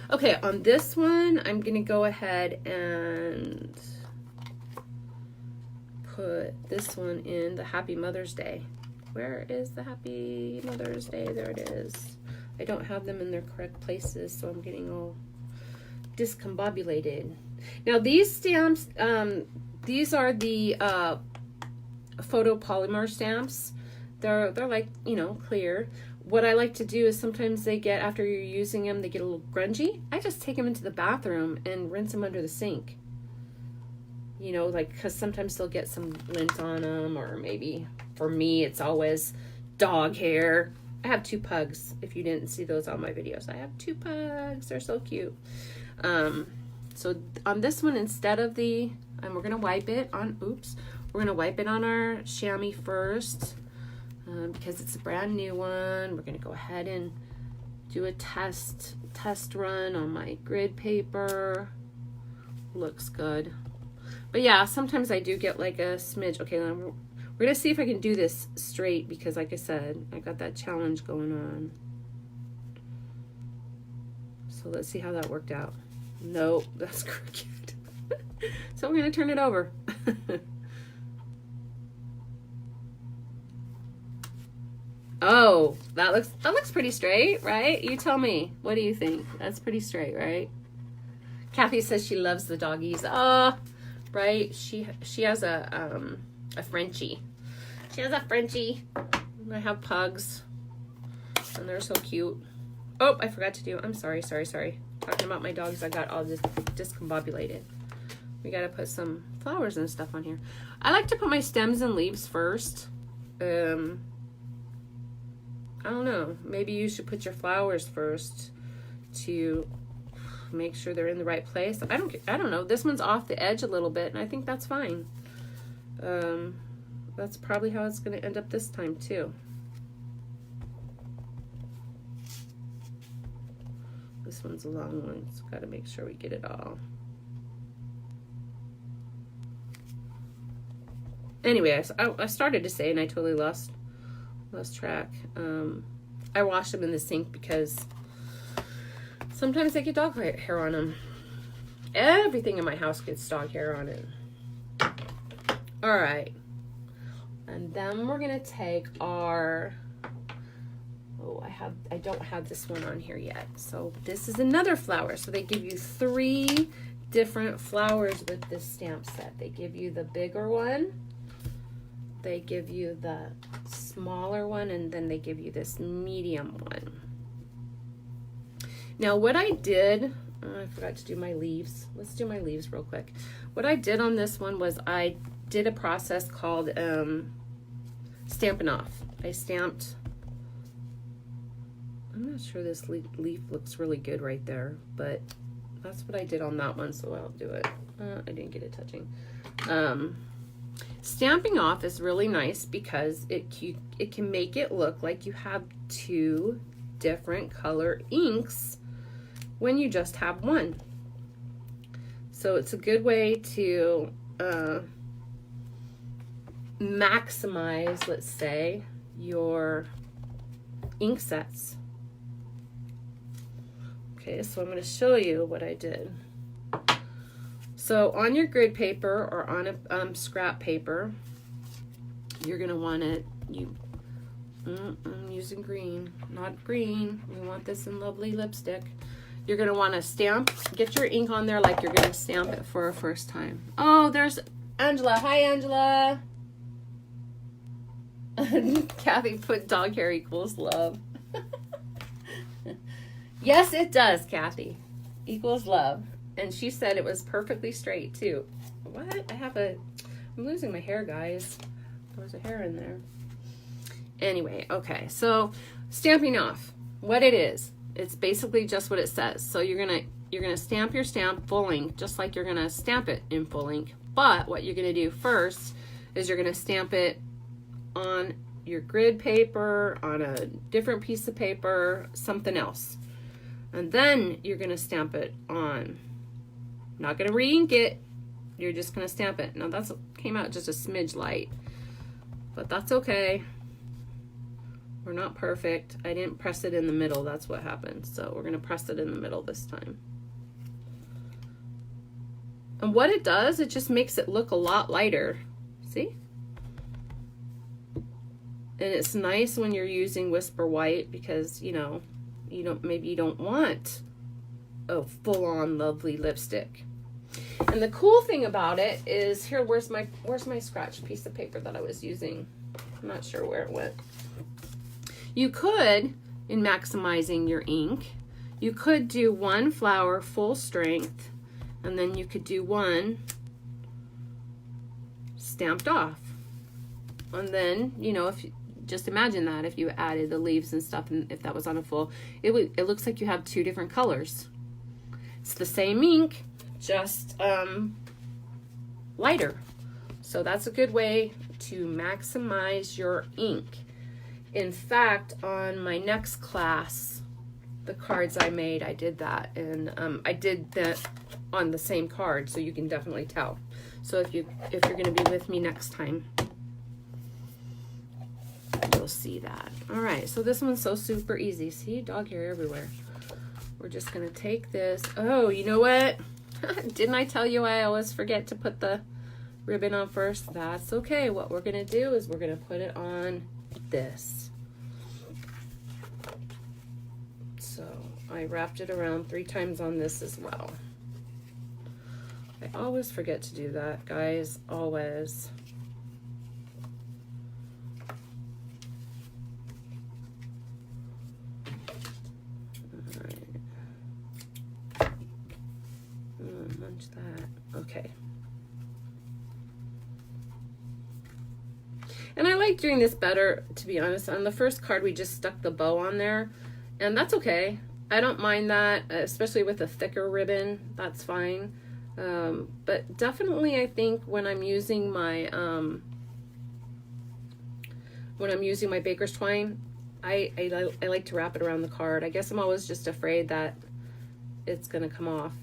Okay, on this one, I'm gonna go ahead and put this one in the Happy Mother's Day. Where is the Happy Mother's Day? There it is. I don't have them in their correct places, so I'm getting all discombobulated. Now these stamps, these are the Photopolymer stamps. They're like, you know, clear. What I like to do is sometimes they get, after you're using them, they get a little grungy. I just take them into the bathroom and rinse them under the sink. You know, like, because sometimes they'll get some lint on them, or maybe for me it's always dog hair. I have 2 pugs, if you didn't see those on my videos. I have 2 pugs. They're so cute. So on this one, instead of the, and we're going to wipe it on, we're going to wipe it on our chamois first, because it's a brand new one. We're going to go ahead and do a test run on my grid paper. Looks good. But yeah, sometimes I do get like a smidge. Okay, then we're going to see if I can do this straight, because like I said, I got that challenge going on. So let's see how that worked out. Nope, that's crooked. So I'm going to turn it over. Oh, that looks pretty straight, right? You tell me. What do you think? That's pretty straight, right? Kathy says she loves the doggies. Oh, right. She has a Frenchie. She has a Frenchie. I have pugs, and they're so cute. Oh, I forgot to do. I'm sorry. Talking about my dogs, I got all this discombobulated. We got to put some flowers and stuff on here. I like to put my stems and leaves first. I don't know. Maybe you should put your flowers first to make sure they're in the right place. I don't know. This one's off the edge a little bit, and I think that's fine. That's probably how it's going to end up this time too. This one's a long one, so got to make sure we get it all. Anyway, I started to say, and I totally lost track. I wash them in the sink because sometimes I get dog hair on them. Everything in my house gets dog hair on it. All right. And then we're going to take our, I don't have this one on here yet. So this is another flower. So they give you 3 different flowers with this stamp set. They give you the bigger one, they give you the smaller one, and then they give you this medium one. Now what I did, I forgot to do my leaves. Let's do my leaves real quick. What I did on this one was I did a process called Stamping Off. I stamped, I'm not sure this leaf looks really good right there, but that's what I did on that one, so I'll do it. I didn't get it touching. Stamping off is really nice because it can make it look like you have 2 different color inks when you just have one. So it's a good way to maximize, let's say, your ink sets. Okay, so I'm going to show you what I did. So on your grid paper or on a scrap paper, you're going to want it, I'm using green, not green. We want this in lovely lipstick. You're going to want to stamp, get your ink on there like you're going to stamp it for a first time. Oh, there's Angela. Hi, Angela. Kathy put dog hair equals love. Yes, it does, Kathy. Equals love. And she said it was perfectly straight, too. What? I'm losing my hair, guys. There was a hair in there. Anyway, okay. So, stamping off. What it is, it's basically just what it says. So, you're gonna stamp your stamp full ink, just like you're gonna stamp it in full ink. But what you're gonna do first is you're gonna stamp it on your grid paper, on a different piece of paper, something else. And then you're going to stamp it on. Not going to re-ink it. You're just going to stamp it. Now that came out just a smidge light, but that's okay. We're not perfect. I didn't press it in the middle. That's what happened. So we're going to press it in the middle this time. And what it does, it just makes it look a lot lighter. See? And it's nice when you're using Whisper White because, you know, maybe you don't want a full-on lovely lipstick. And the cool thing about it is, here, where's my scratch piece of paper that I was using? I'm not sure where it went. You could, in maximizing your ink, you could do 1 flower full strength, and then you could do 1 stamped off. And then, you know, just imagine that if you added the leaves and stuff, and if that was on a full, it looks like you have 2 different colors. It's the same ink, just lighter. So that's a good way to maximize your ink. In fact, on my next class, the cards I made, I did that, and I did that on the same card, so you can definitely tell. So if you're going to be with me next time, you'll see that. All right, so this one's so super easy. See, dog hair everywhere. We're just gonna take this. Oh, you know what? Didn't I tell you I always forget to put the ribbon on first? That's okay. What we're gonna do is we're gonna put it on this. So I wrapped it around 3 times on this as well. I always forget to do that, guys, always. Okay. And I like doing this better, to be honest. On the first card, we just stuck the bow on there, and that's okay. I don't mind that, especially with a thicker ribbon. That's fine. But definitely, I think when I'm using my baker's twine, I like to wrap it around the card. I guess I'm always just afraid that it's going to come off.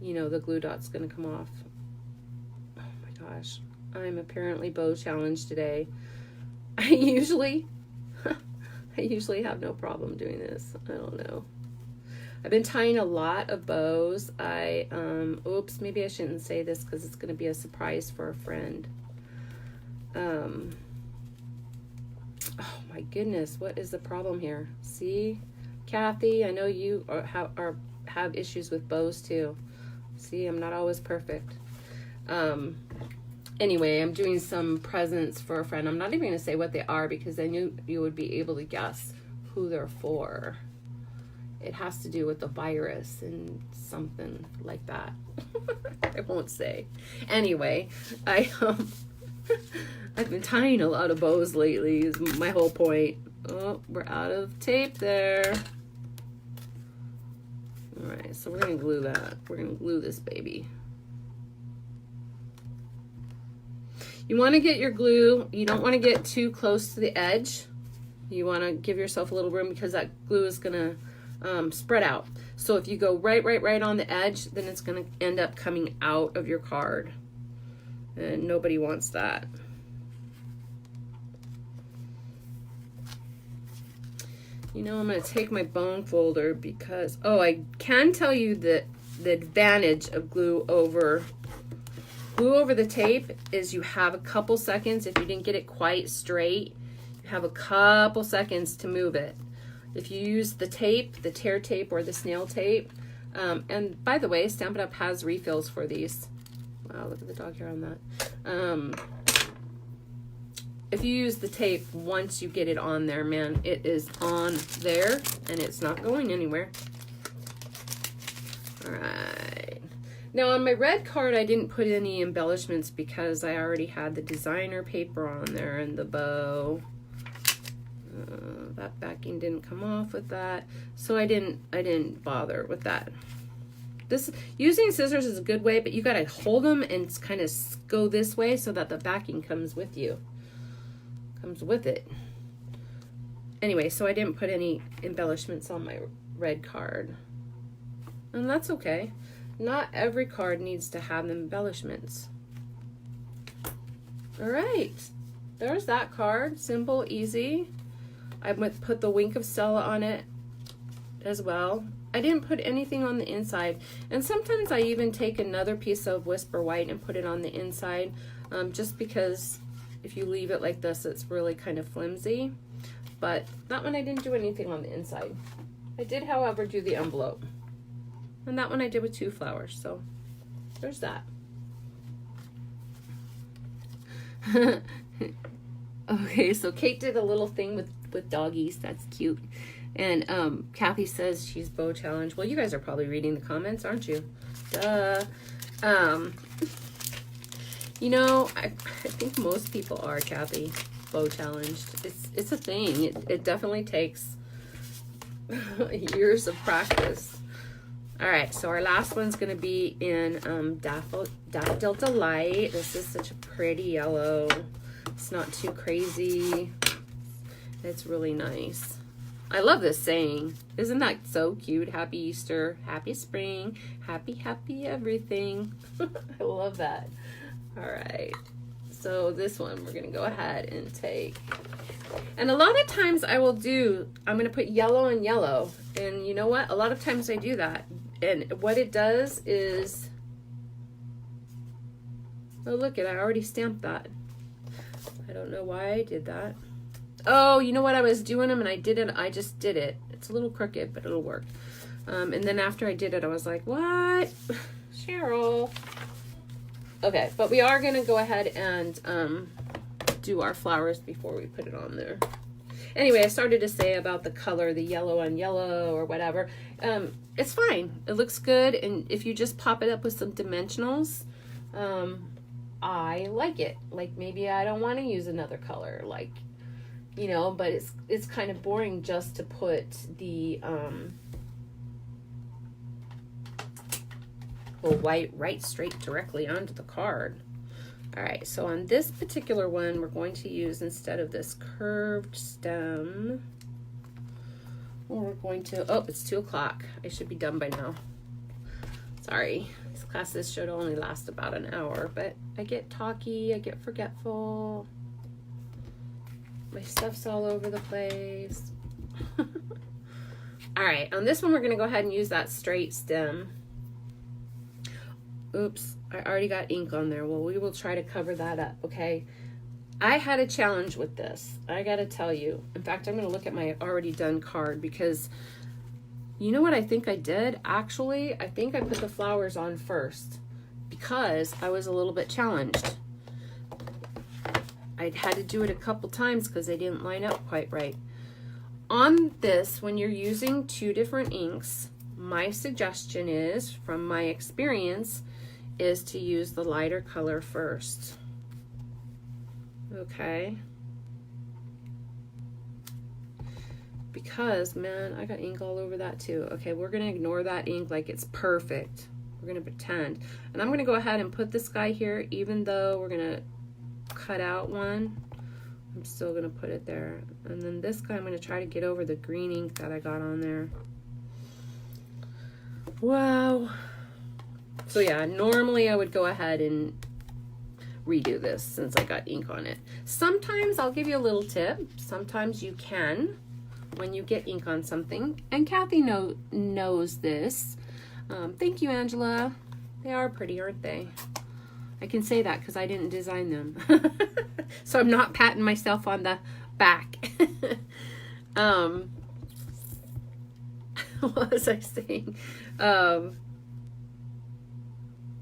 You know, the glue dot's going to come off. Oh my gosh. I'm apparently bow challenged today. I usually have no problem doing this. I don't know. I've been tying a lot of bows. Oops, maybe I shouldn't say this because it's going to be a surprise for a friend. Oh my goodness, what is the problem here? See, Kathy, I know you have issues with bows too. See, I'm not always perfect. Anyway, I'm doing some presents for a friend. I'm not even going to say what they are because I knew you would be able to guess who they're for. It has to do with the virus and something like that. I won't say. Anyway, I've been tying a lot of bows lately is my whole point. Oh, we're out of tape there. All right, so we're going to glue that. We're going to glue this baby. You want to get your glue, you don't want to get too close to the edge. You want to give yourself a little room because that glue is going to spread out. So if you go right on the edge, then it's going to end up coming out of your card. And nobody wants that. You know, I'm going to take my bone folder because, oh, I can tell you that the advantage of glue over the tape is you have a couple seconds. If you didn't get it quite straight, you have a couple seconds to move it. If you use the tape, the tear tape or the snail tape, and by the way, Stamp It Up has refills for these. Wow, look at the dog hair on that. If you use the tape, once you get it on there, man, it is on there and it's not going anywhere. All right. Now on my red card, I didn't put any embellishments because I already had the designer paper on there and the bow. That backing didn't come off with that, so I didn't bother with that. This using scissors is a good way, but you gotta hold them and kind of go this way so that the backing comes with you. Comes with it. Anyway, so I didn't put any embellishments on my red card. And that's okay. Not every card needs to have embellishments. All right. There's that card. Simple, easy. I put the Wink of Stella on it as well. I didn't put anything on the inside. And sometimes I even take another piece of Whisper White and put it on the inside, just because if you leave it like this, it's really kind of flimsy. But that one I didn't do anything on the inside. I did, however, do the envelope. And that one I did with 2 flowers. So there's that. Okay, so Kate did a little thing with doggies. That's cute. And Kathy says she's bow challenged. Well, you guys are probably reading the comments, aren't you? Duh. You know, I think most people are, Kathy, bow challenged. It's a thing. It definitely takes years of practice. All right, so our last one's going to be in Daffodil Delight. This is such a pretty yellow. It's not too crazy. It's really nice. I love this saying. Isn't that so cute? Happy Easter, happy spring, happy everything. I love that. All right, so this one we're gonna go ahead and take. And a lot of times I'm gonna put yellow and yellow. And you know what? A lot of times I do that. And what it does is, oh look it, I already stamped that. I don't know why I did that. Oh, you know what? I was doing them and I just did it. It's a little crooked, but it'll work. And then after I did it, I was like, what? Cheryl. Okay, but we are gonna go ahead and do our flowers before we put it on there. Anyway, I started to say about the color, the yellow on yellow or whatever. It's fine. It looks good. And if you just pop it up with some dimensionals, I like it. Like maybe I don't want to use another color, like, you know, but it's kind of boring just to put the white right straight directly onto the card. All right, so on this particular one, we're going to use, instead of this curved stem, we're going to, oh, it's 2 o'clock. I should be done by now. Sorry, these classes should only last about an hour, but I get talky, I get forgetful. My stuff's all over the place. All right, on this one, we're gonna go ahead and use that straight stem. Oops, I already got ink on there. Well, we will try to cover that up, okay? I had a challenge with this, I gotta tell you. In fact, I'm gonna look at my already done card because you know what I think I did? Actually, I think I put the flowers on first because I was a little bit challenged. I had to do it a couple times because they didn't line up quite right. On this, when you're using 2 different inks, my suggestion is, from my experience, is to use the lighter color first. Okay? Because, man, I got ink all over that too. Okay, we're gonna ignore that ink like it's perfect. We're gonna pretend. And I'm gonna go ahead and put this guy here, even though we're gonna cut out one. I'm still gonna put it there. And then this guy, I'm gonna try to get over the green ink that I got on there. Wow. So yeah, normally I would go ahead and redo this since I got ink on it. Sometimes I'll give you a little tip. Sometimes you can when you get ink on something. And Kathy knows this. Thank you, Angela. They are pretty, aren't they? I can say that because I didn't design them. So I'm not patting myself on the back. What was I saying? Oh,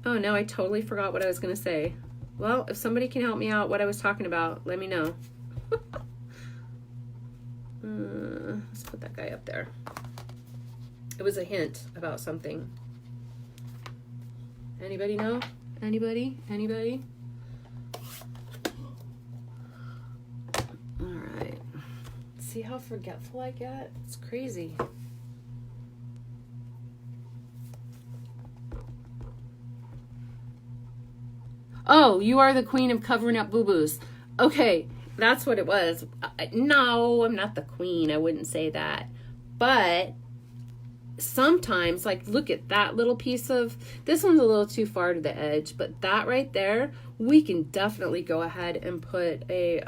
no, I totally forgot what I was going to say. Well, if somebody can help me out what I was talking about, let me know. Let's put that guy up there. It was a hint about something. Anybody know? Anybody? Anybody? All right. See how forgetful I get? It's crazy. Oh, you are the queen of covering up boo-boos. Okay, that's what it was. No, I'm not the queen. I wouldn't say that. But sometimes, like, look at that little piece of, this one's a little too far to the edge, but that right there, we can definitely go ahead and put a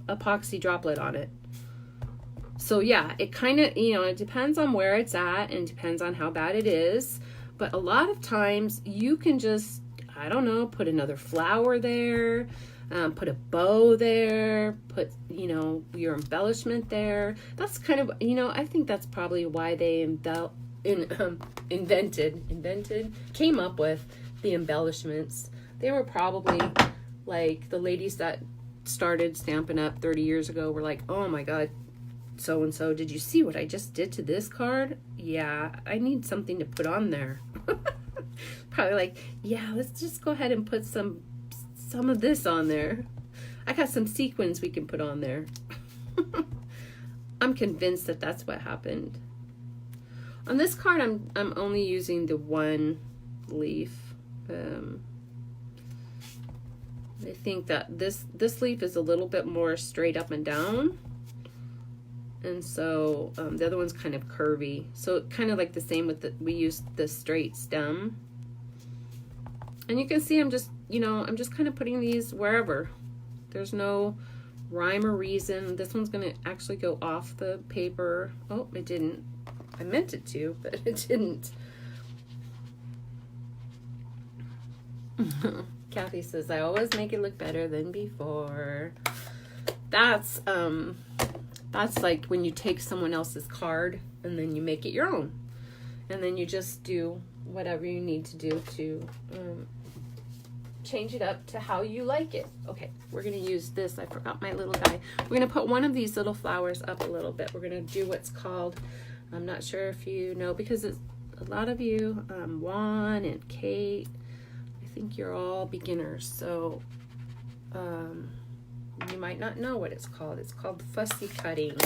epoxy droplet on it. So yeah, it kind of, you know, it depends on where it's at and depends on how bad it is. But a lot of times you can just, I don't know, put another flower there, put a bow there, put, you know, your embellishment there. That's kind of, you know, I think that's probably why they came up with the embellishments. They were probably like the ladies that started Stampin' Up! 30 years ago were like, oh my God, so-and-so, did you see what I just did to this card? Yeah, I need something to put on there. Probably like, yeah, let's just go ahead and put some of this on there. I got some sequins we can put on there. I'm convinced that that's what happened. On this card, I'm only using the one leaf. I think that this leaf is a little bit more straight up and down. And so the other one's kind of curvy. So kind of like the same with we used the straight stem. And you can see I'm just, you know, I'm just kind of putting these wherever. There's no rhyme or reason. This one's going to actually go off the paper. Oh, it didn't. I meant it to, but it didn't. Kathy says, I always make it look better than before. That's like when you take someone else's card and then you make it your own. And then you just do whatever you need to do to change it up to how you like it. Okay, we're going to use this. I forgot my little guy. We're going to put one of these little flowers up a little bit. We're going to do what's called, I'm not sure if you know, because it's a lot of you, Juan and Kate, I think you're all beginners. So you might not know what it's called. It's called Fussy Cutting.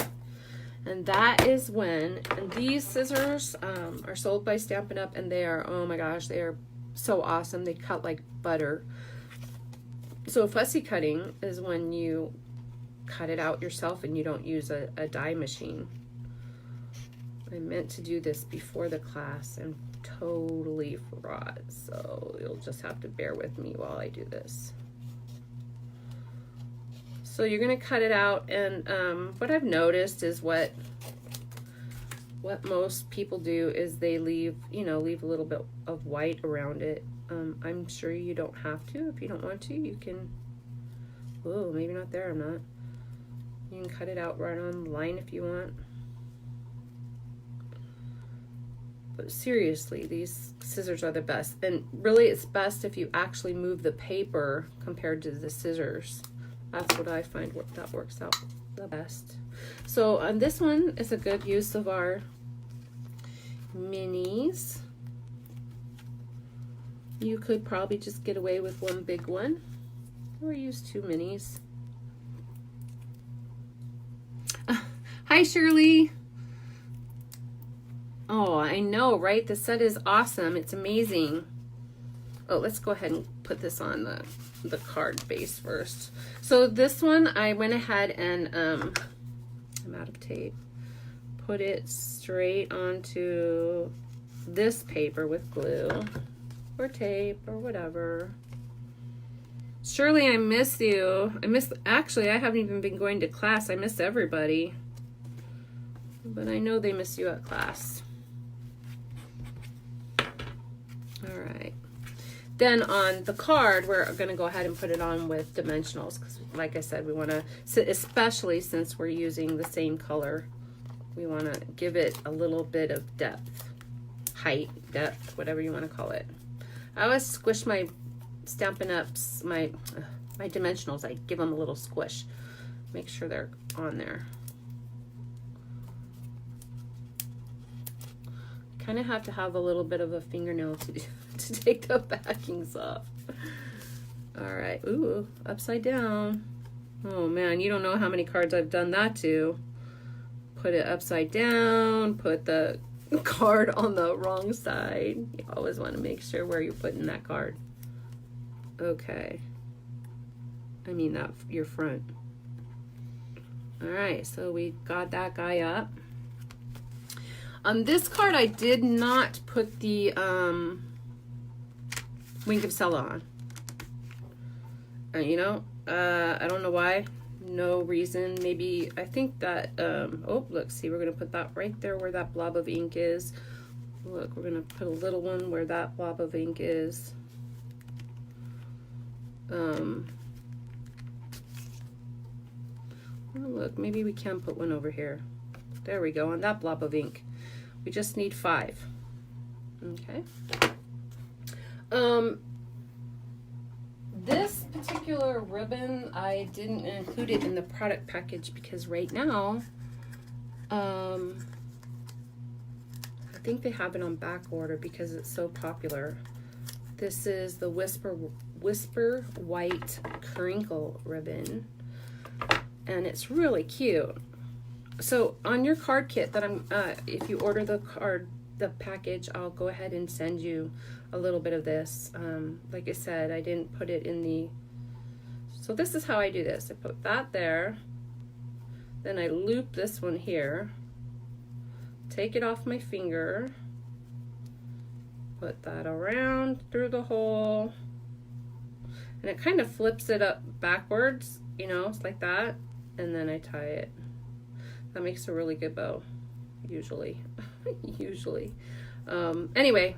And that is when, and these scissors are sold by Stampin' Up! And they are, oh my gosh, they are so awesome. They cut like butter. So fussy cutting is when you cut it out yourself and you don't use a die machine. I meant to do this before the class and totally forgot, so you'll just have to bear with me while I do this. So you're going to cut it out, and what I've noticed is what most people do is they leave a little bit of white around it. I'm sure you don't have to. If you don't want to, you can, oh, maybe not there, I'm not. You can cut it out right on the line if you want. But seriously, these scissors are the best. And really, it's best if you actually move the paper compared to the scissors. That's what I find that works out the best. So this one is a good use of our minis. You could probably just get away with one big one or use 2 minis. Hi, Shirley. Oh, I know, right? The set is awesome. It's amazing. Oh, let's go ahead and put this on the card base first. So this one, I went ahead and, I'm out of tape, put it straight onto this paper with glue or tape or whatever. Shirley, I miss you. Actually, I haven't even been going to class. I miss everybody. But I know they miss you at class. All right. Then on the card, we're going to go ahead and put it on with dimensionals because, like I said, we want to, especially since we're using the same color, we want to give it a little bit of depth, height, depth, whatever you want to call it. I always squish my Stampin' Ups, my dimensionals. I give them a little squish, make sure they're on there. Kind of have to have a little bit of a fingernail to take the backings off. All right, ooh, upside down. Oh man, you don't know how many cards I've done that to. Put it upside down, put the card on the wrong side. You always want to make sure where you're putting that card. Okay. I mean that your front. All right, so we got that guy up. On this card, I did not put the Wink of Stella on. I don't know why. No reason. Maybe, I think that, oh, look, see, we're going to put that right there where that blob of ink is. Look, we're going to put a little one where that blob of ink is. Oh, look, maybe we can put one over here. There we go, on that blob of ink. We just need 5. Okay. This particular ribbon, I didn't include it in the product package because right now, I think they have it on back order because it's so popular. This is the Whisper White Crinkle ribbon, and it's really cute. So on your card kit that if you order the package, I'll go ahead and send you a little bit of this. Like I said, I didn't put it in the, so this is how I do this. I put that there, then I loop this one here, take it off my finger, put that around through the hole, and it kind of flips it up backwards, it's like that, and then I tie it. That makes a really good bow, usually. Anyway,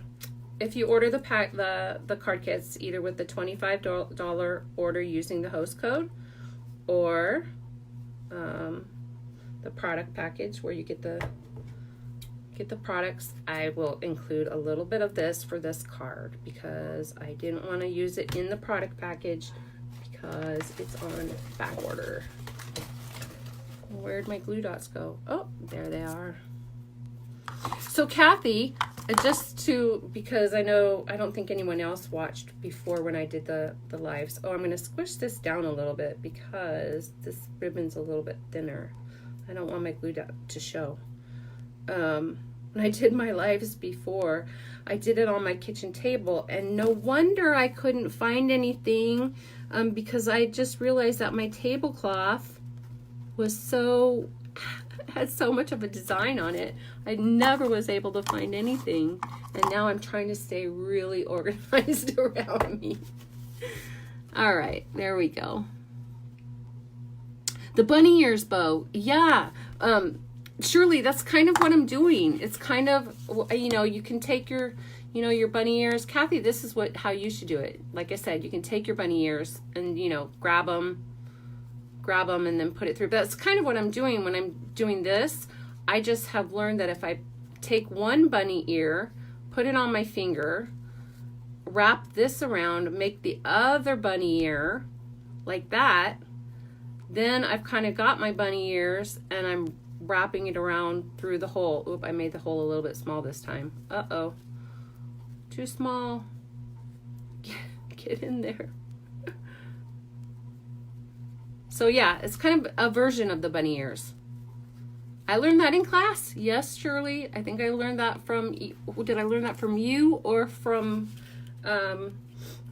if you order the card kits either with the $25 order using the host code or the product package where you get the products, I will include a little bit of this for this card because I didn't want to use it in the product package because it's on back order. Where'd my glue dots go? Oh, there they are. So Kathy, because I don't think anyone else watched before when I did the lives. Oh, I'm going to squish this down a little bit because this ribbon's a little bit thinner. I don't want my glue dot to show. When I did my lives before, I did it on my kitchen table, and no wonder I couldn't find anything because I just realized that my tablecloth was so It had so much of a design on it. I never was able to find anything. And now I'm trying to stay really organized around me. All right, there we go. The bunny ears bow. Yeah. Surely that's kind of what I'm doing. It's kind of, you know, you can take your, you know, your bunny ears. Kathy, this is how you should do it. Like I said, you can take your bunny ears and, you know, grab them and then put it through. But that's kind of what I'm doing when I'm doing this. I just have learned that if I take one bunny ear, put it on my finger, wrap this around, make the other bunny ear like that, then I've kind of got my bunny ears and I'm wrapping it around through the hole. Oop, I made the hole a little bit small this time. Uh-oh. Too small. Get in there. So yeah, it's kind of a version of the bunny ears. I learned that in class. Yes, Shirley. I think I learned that from, did I learn that from you or from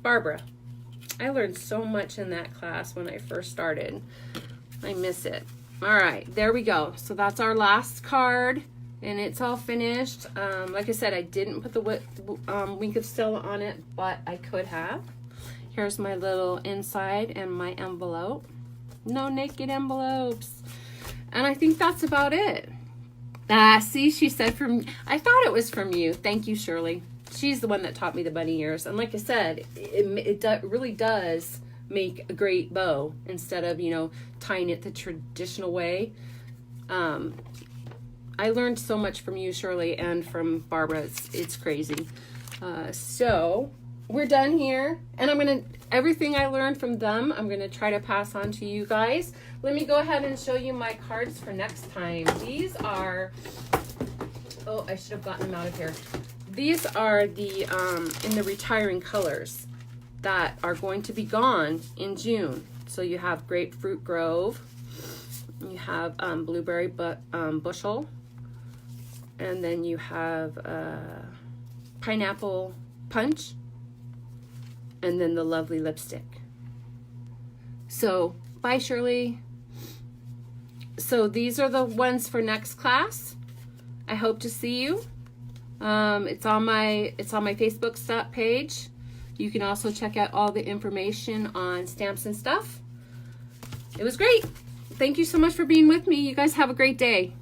Barbara? I learned so much in that class when I first started. I miss it. All right, there we go. So that's our last card, and it's all finished. Like I said, I didn't put the Wink of Stella on it, but I could have. Here's my little inside and my envelope. No naked envelopes. And I think that's about it. See, she said I thought it was from you. Thank you, Shirley. She's the one that taught me the bunny ears. And like I said, it really does make a great bow instead of, you know, tying it the traditional way. I learned so much from you, Shirley, and from Barbara. It's crazy. So we're done here. And everything I learned from them, I'm going to try to pass on to you guys. Let me go ahead and show you my cards for next time. These are, oh, I should have gotten them out of here. These are the, in the retiring colors that are going to be gone in June. So you have Grapefruit Grove, you have Blueberry Bushel, and then you have Pineapple Punch, and then the Lovely Lipstick. So, bye, Shirley. So these are the ones for next class. I hope to see you. It's on my Facebook page. You can also check out all the information on Stamps and Stuff. It was great. Thank you so much for being with me. You guys have a great day.